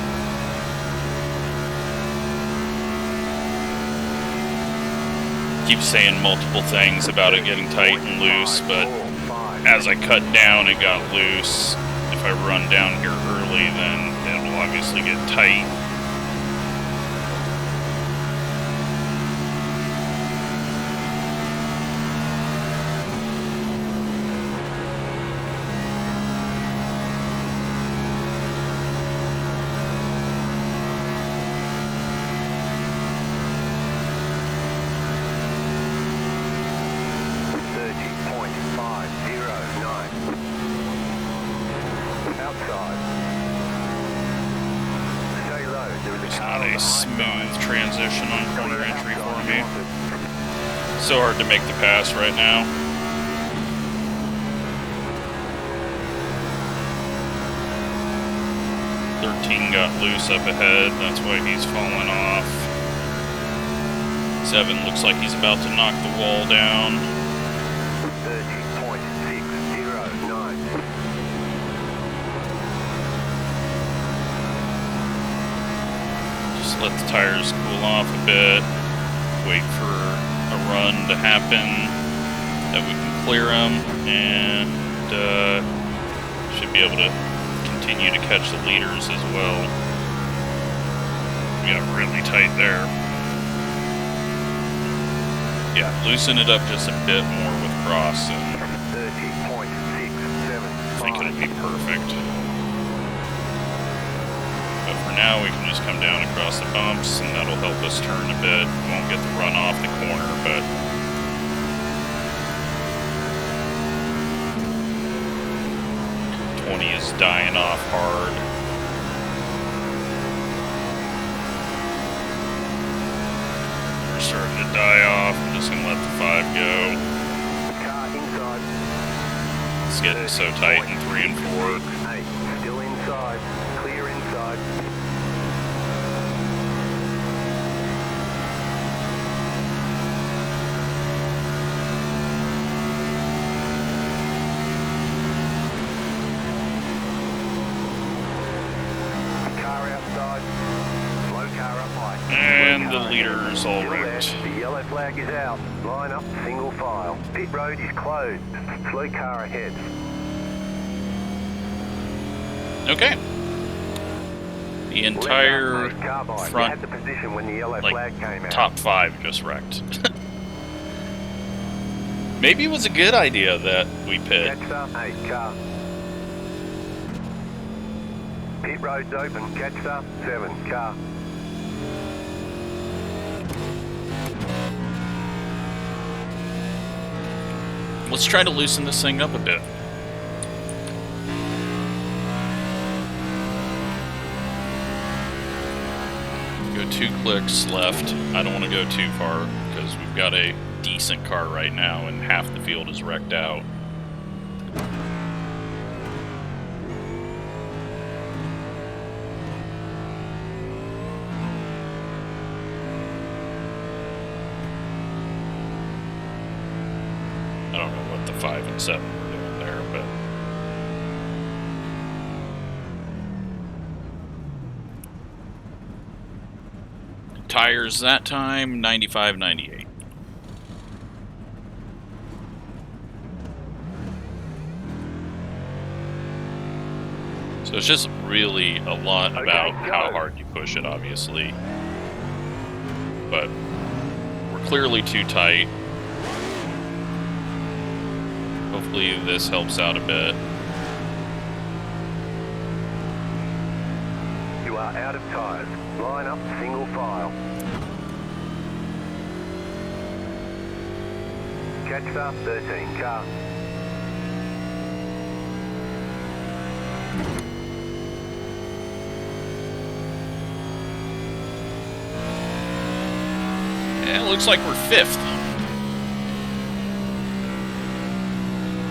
Keep saying multiple things about it getting tight and loose, but as I cut down, it got loose. If I run down here early, then it will obviously get tight. Transition on corner entry for me. So hard to make the pass right now. $13 got loose up ahead, that's why he's falling off. 7 looks like he's about to knock the wall down. 30.609. Let the tires cool off a bit, wait for a run to happen that we can clear them, and should be able to continue to catch the leaders as well. We got really tight there. Yeah, loosen it up just a bit more with cross, and 30.675. I think it'll be perfect. But for now, we can just come down across the bumps, and that'll help us turn a bit. We won't get the run off the corner, but 20 is dying off hard. We're starting to die off. I'm just gonna let the 5 go. Car inside. It's getting so tight in 3 and 4. 8. Still inside. Clear inside. Car outside. Slow car up high. And the leader's all wrecked. The yellow flag is out. Line up single file. Pit road is closed. Slow car ahead. Okay. The entire front, had the position when the yellow flag came out. top 5 just wrecked. Maybe it was a good idea that we pit. Catch up, 8 car. Pit road's open. Catch up, 7 car. Let's try to loosen this thing up a bit. Go 2 clicks left. I don't want to go too far because we've got a decent car right now and half the field is wrecked out. I don't know what the 5 and 7 were doing there, but tires that time, 95-98. So it's just really a lot about how hard you push it, obviously. But we're clearly too tight. Hopefully this helps out a bit. You are out of tires. Line up single file. Catch star 13, car. Yeah, it looks like we're 5th.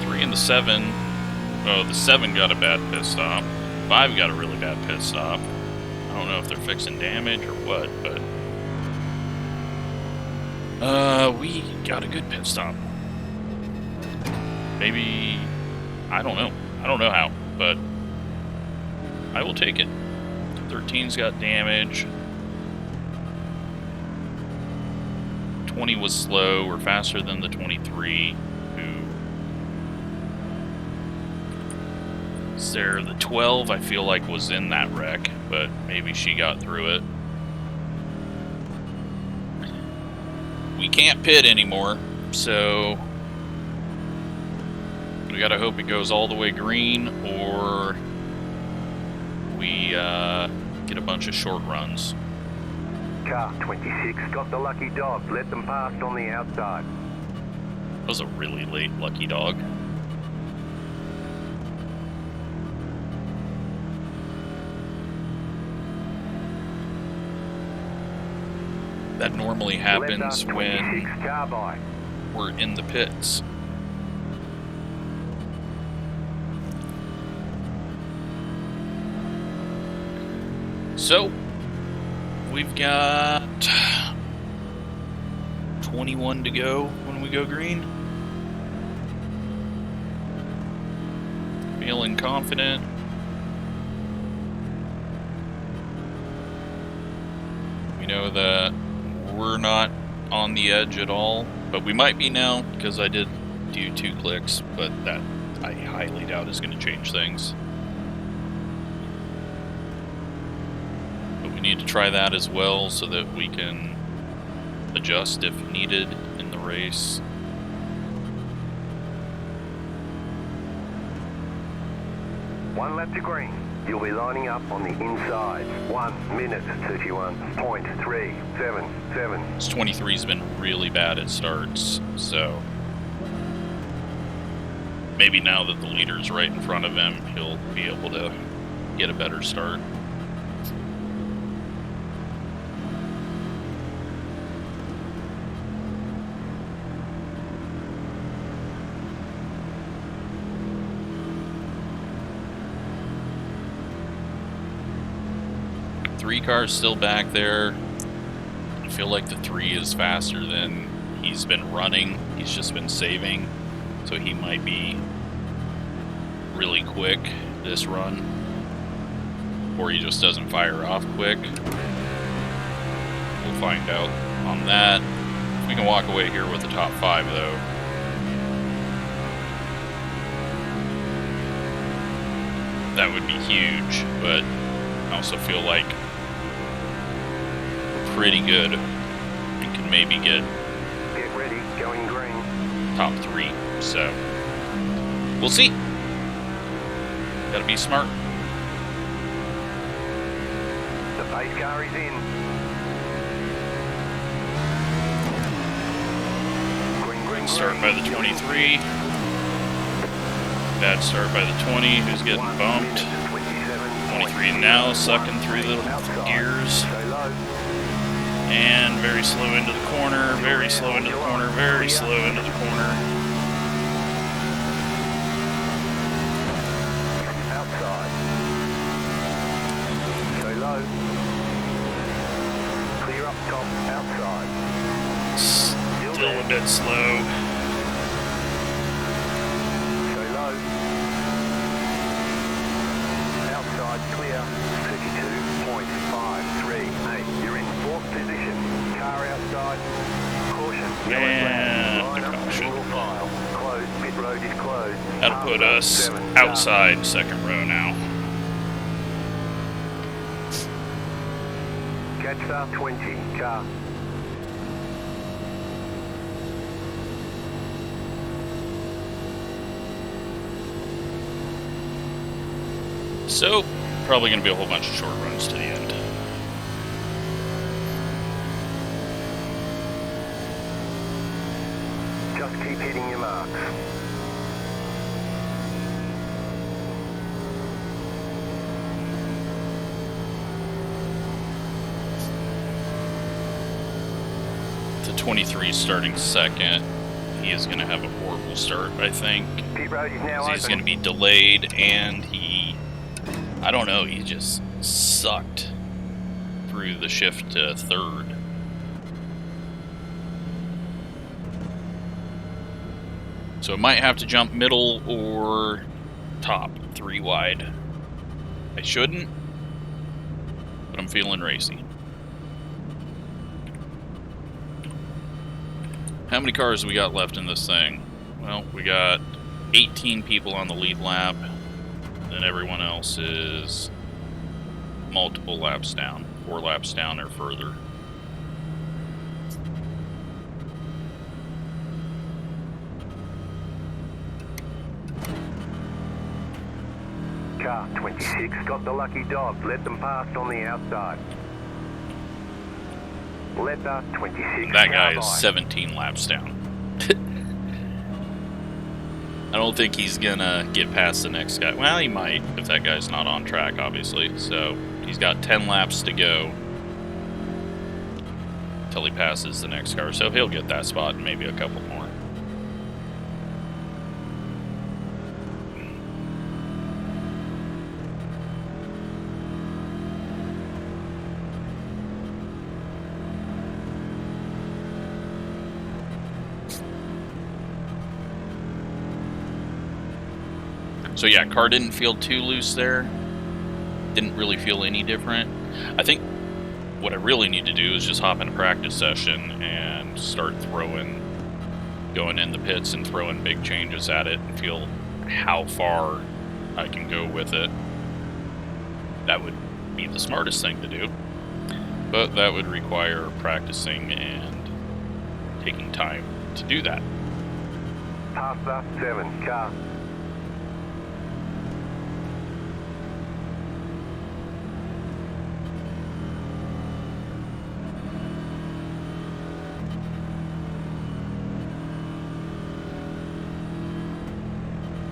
3 and the 7. Oh, the 7 got a bad pit stop. 5 got a really bad pit stop. I don't know if they're fixing damage or what, but we got a good pit stop. Maybe, I don't know. I don't know how, but I will take it. 13's got damage. 20 was slow. We're faster than the 23. There, the 12 I feel like was in that wreck, but maybe she got through it. We can't pit anymore, so we gotta hope it goes all the way green, or we get a bunch of short runs. Car 26 got the lucky dog. Let them pass on the outside. That was a really late lucky dog. That normally happens when we're in the pits. So, we've got 21 to go when we go green. Feeling confident. We know that we're not on the edge at all, but we might be now because I did do 2 clicks, but that I highly doubt is going to change things. But we need to try that as well so that we can adjust if needed in the race. One lap to green. You'll be lining up on the inside. 1 minute 31.377. This 23's been really bad at starts, so maybe now that the leader's right in front of him, he'll be able to get a better start. Three car's still back there. I feel like the 3 is faster than he's been running. He's just been saving, so he might be really quick this run, or he just doesn't fire off quick. We'll find out on that. We can walk away here with the top 5 though. That would be huge, but I also feel like pretty good and can maybe get ready, going green. Top 3, so we'll see. Gotta be smart. The pace car is in. Green, start by the 23. Bad start by the 20, who's getting bumped. 23 now sucking through the gears. And very slow into the corner, very slow into the corner, very slow into the corner. Outside. Go low. Clear up top, outside. Still a bit slow. Go low. Outside clear. 32.538. You're in 4th position. Car outside. Caution. And caution. Closed. Pit road is closed. That'll put us outside 2nd row now. Catch star 20. Car. So, probably going to be a whole bunch of short runs to the end. Just keep hitting your marks. The 23 starting second. He is going to have a horrible start, I think. Pit road is now He's open. going to be delayed, and I don't know, he just sucked through the shift to third. So it might have to jump middle or top, 3 wide. I shouldn't, but I'm feeling racy. How many cars we got left in this thing? Well, we got 18 people on the lead lap, and everyone else is multiple laps down, 4 laps down or further. Car 26 got the lucky dog. Let them past on the outside. Let the 26 That guy car is by. 17 laps down. I don't think he's gonna get past the next guy. Well, he might, if that guy's not on track, obviously. So he's got 10 laps to go until he passes the next car. So he'll get that spot and maybe a couple more. So yeah, car didn't feel too loose there. Didn't really feel any different. I think what I really need to do is just hop in a practice session and start going in the pits and throwing big changes at it and feel how far I can go with it. That would be the smartest thing to do. But that would require practicing and taking time to do that. Past the 7 car.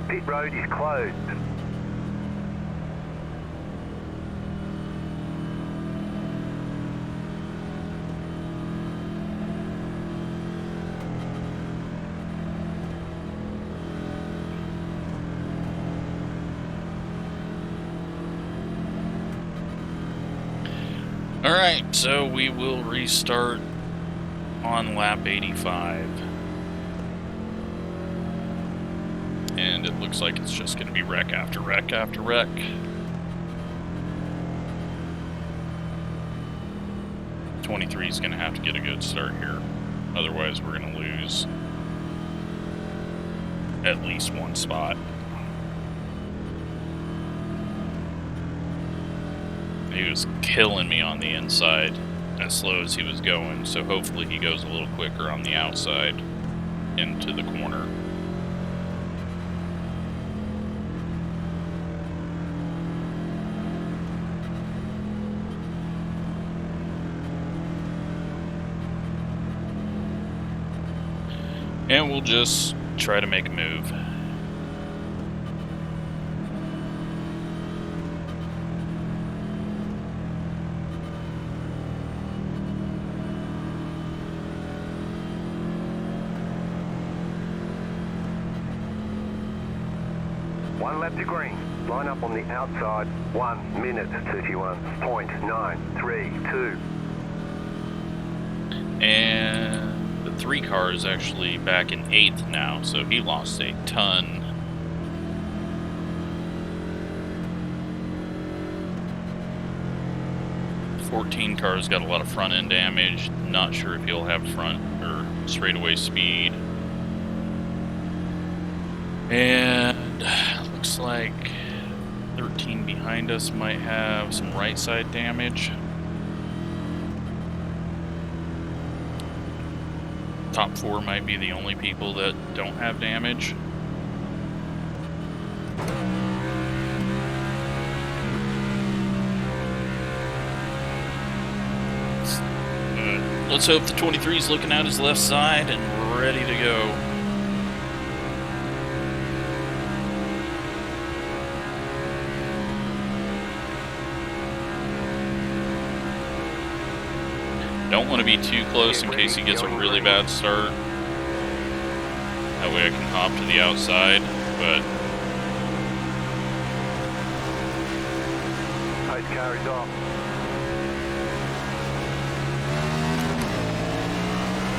Pit road is closed. Alright, so we will restart on lap 85. And it looks like it's just going to be wreck after wreck after wreck. '23 is going to have to get a good start here. Otherwise, we're going to lose at least one spot. He was killing me on the inside as slow as he was going, so hopefully he goes a little quicker on the outside into the corner. And we'll just try to make a move. One lap to green. Line up on the outside. 1 minute 31.932. And the 3 car is actually back in 8th now, so he lost a ton. The 14 car's got a lot of front end damage. Not sure if he'll have front or straightaway speed. And looks like 13 behind us might have some right side damage. Top 4 might be the only people that don't have damage. Let's hope the 23 is looking out his left side and ready to go. Don't want to be too close in case he gets a really bad start. That way I can hop to the outside, but... Pace car is off.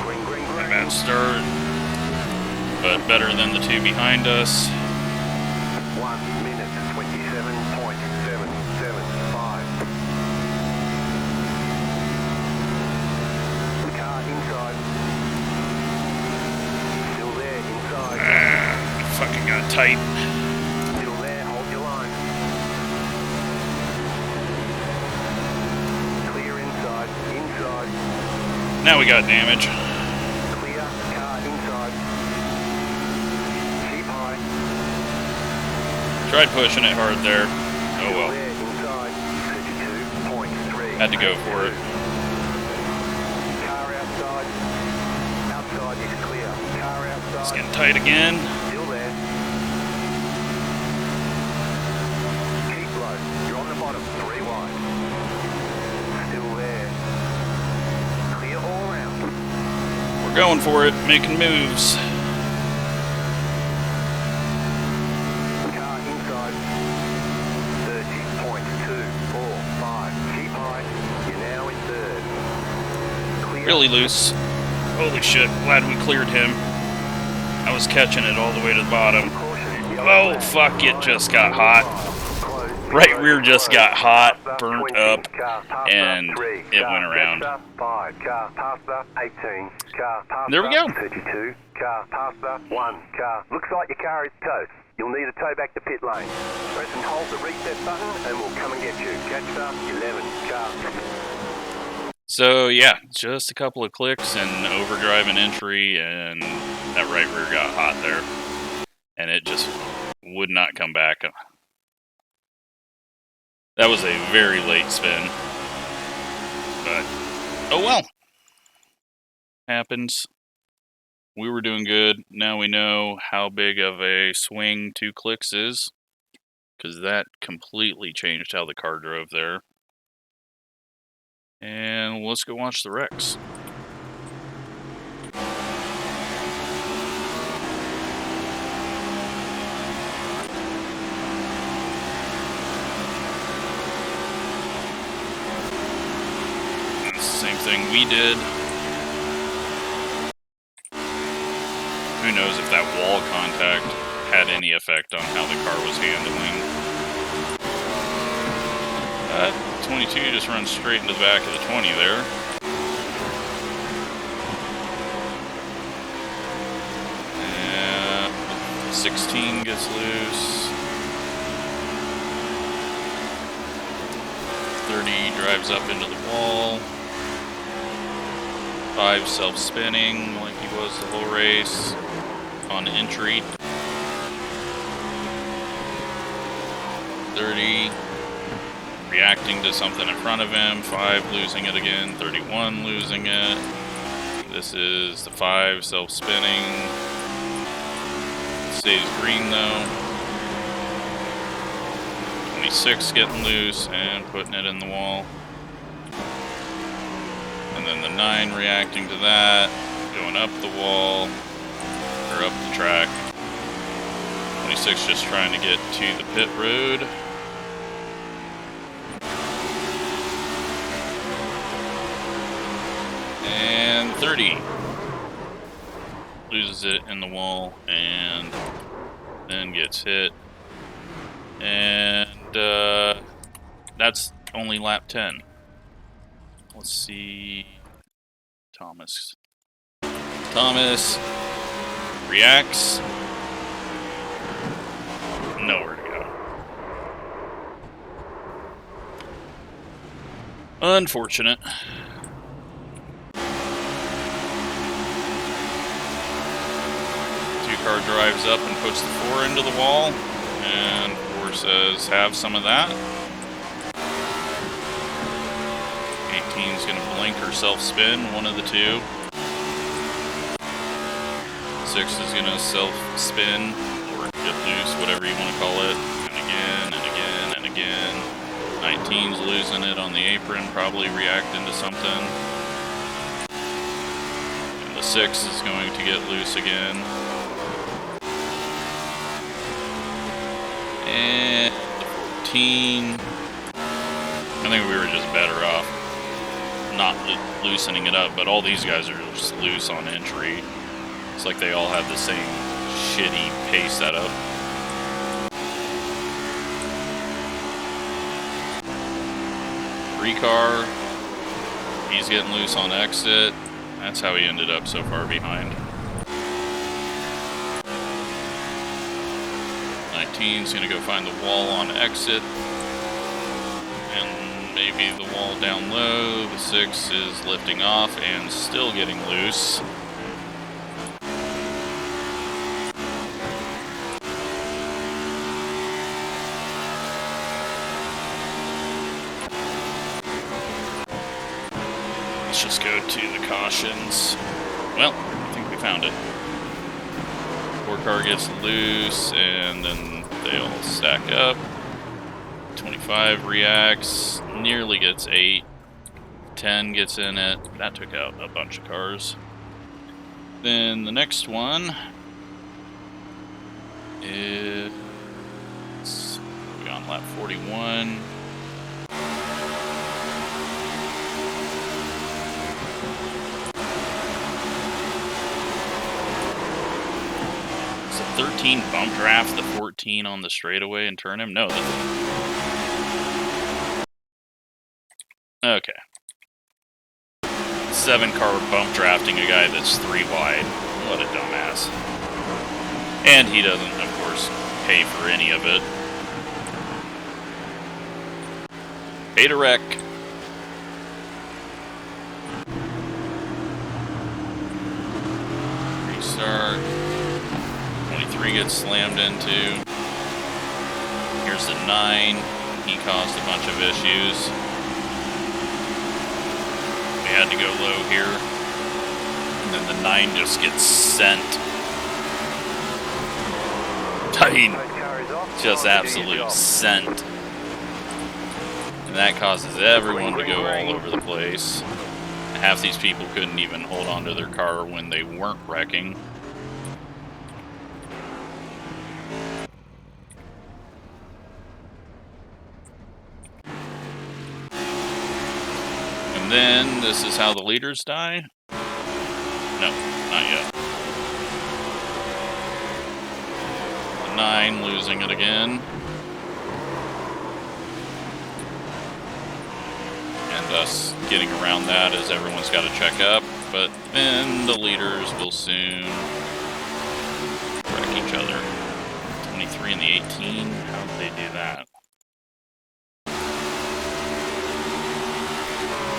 Green, green, green. Bad start, but better than the two behind us. 1 minute 27.775. The car inside. Still there, inside. Fucking got tight. Still there, hold your line. Clear inside, inside. Now we got damage. Clear, car inside. Keep high. Tried pushing it hard there. Oh well. There, inside, 32.3. Had to go for it. Car outside. Outside is clear. Car outside. It's getting tight again. Still there. Keep low. You're on the bottom. 3 wide. Still there. Clear all round. We're going for it, making moves. Car inside. 30.245. Keep high. You're now in third. Clear. Really loose. Holy shit, glad we cleared him. I was catching it all the way to the bottom. Oh, fuck, it just got hot. Right rear just got hot, burnt up, and it went around. There we go. 32, car past the 1, car. Looks like your car is toast. You'll need a tow back to pit lane. Press and hold the reset button and we'll come and get you. Catch up 11, car. So yeah, just a couple of clicks and overdrive and entry, and that right rear got hot there. And it just would not come back. That was a very late spin. But, oh well. Happens. We were doing good. Now we know how big of a swing 2 clicks is, because that completely changed how the car drove there. And let's go watch the wrecks. That's the same thing we did. Who knows if that wall contact had any effect on how the car was handling. 22 just runs straight into the back of the 20 there. And 16 gets loose. 30 drives up into the wall. 5 self-spinning like he was the whole race on entry. 30 reacting to something in front of him. 5 losing it again. 31 losing it. This is the 5 self-spinning. Stays green though. 26 getting loose and putting it in the wall. And then the 9 reacting to that, going up the wall, or up the track. 26 just trying to get to the pit road. And 30 loses it in the wall and then gets hit. And that's only lap 10. Let's see. Thomas reacts. Nowhere to go. Unfortunate. Car drives up and puts the 4 into the wall, and 4 says, have some of that. 18's going to blink or self-spin, one of the two. 6 is going to self-spin, or get loose, whatever you want to call it, and again, and again, and again. 19's losing it on the apron, probably reacting to something. 6 is going to get loose again. And the 14. I think we were just better off not loosening it up, but all these guys are just loose on entry. It's like they all have the same shitty pace setup. Car, he's getting loose on exit. That's how he ended up so far behind. 19's gonna go find the wall on exit, and maybe the wall down low. The 6 is lifting off and still getting loose. Let's just go to the cautions. Well, I think we found it. 4 car gets loose, and then they all stack up. 25 reacts, nearly gets 8. 10 gets in it. That took out a bunch of cars. Then the next one is on lap 41. It's a 13 bump draft, the 14 on the straightaway and turn him? No, okay. 7 car bump drafting a guy that's 3 wide. What a dumbass. And he doesn't, of course, pay for any of it. Beta wreck. Restart. 23 gets slammed into. Here's the 9. He caused a bunch of issues. We had to go low here. And then the 9 just gets sent. I mean, just absolute sent. And that causes everyone to go all over the place. Half these people couldn't even hold on to their car when they weren't wrecking. And then, this is how the leaders die? No, not yet. The 9 losing it again. And us getting around that as everyone's got to check up. But then the leaders will soon wreck each other. 23 and the 18, how did they do that?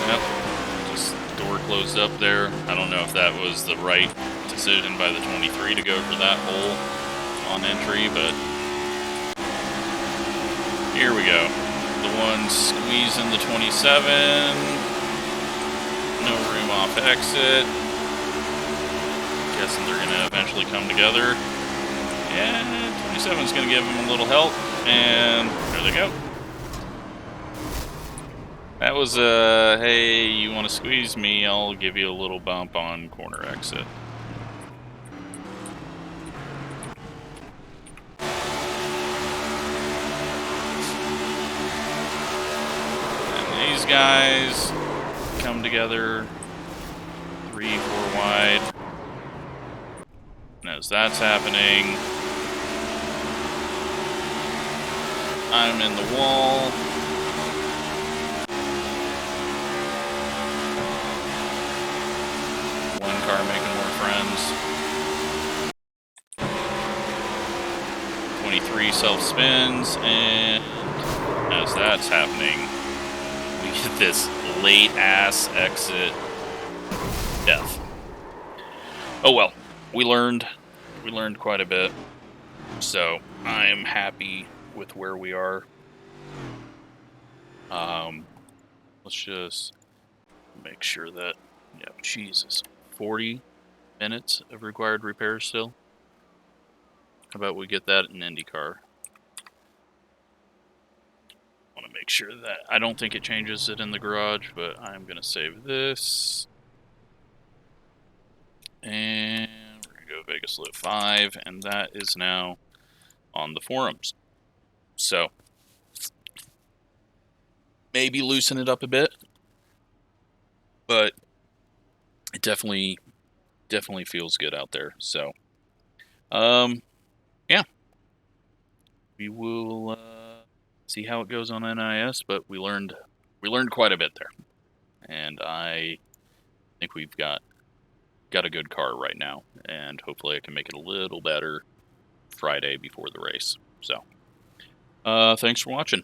Yep, just door closed up there. I don't know if that was the right decision by the 23 to go for that hole on entry, but here we go. The 1 squeezing the 27. No room off exit. Guessing they're going to eventually come together. Yeah, 27's going to give them a little help, and there they go. That was a, hey, you want to squeeze me, I'll give you a little bump on corner exit. And these guys come together 3, 4 wide. And as that's happening, I'm in the wall. One car making more friends. 23 self-spins, and as that's happening, we get this late-ass exit death. Oh well, we learned quite a bit, so I am happy with where we are. Let's just make sure that, yeah, Jesus, 40 minutes of required repairs still. How about we get that in IndyCar? I want to make sure that, I don't think it changes it in the garage, but I'm going to save this. Vegas Live 5, and that is now on the forums. So, maybe loosen it up a bit, but it definitely feels good out there. So, yeah, we will see how it goes on NIS, but we learned quite a bit there, and I think we've got a good car right now, and hopefully I can make it a little better Friday before the race. So, thanks for watching.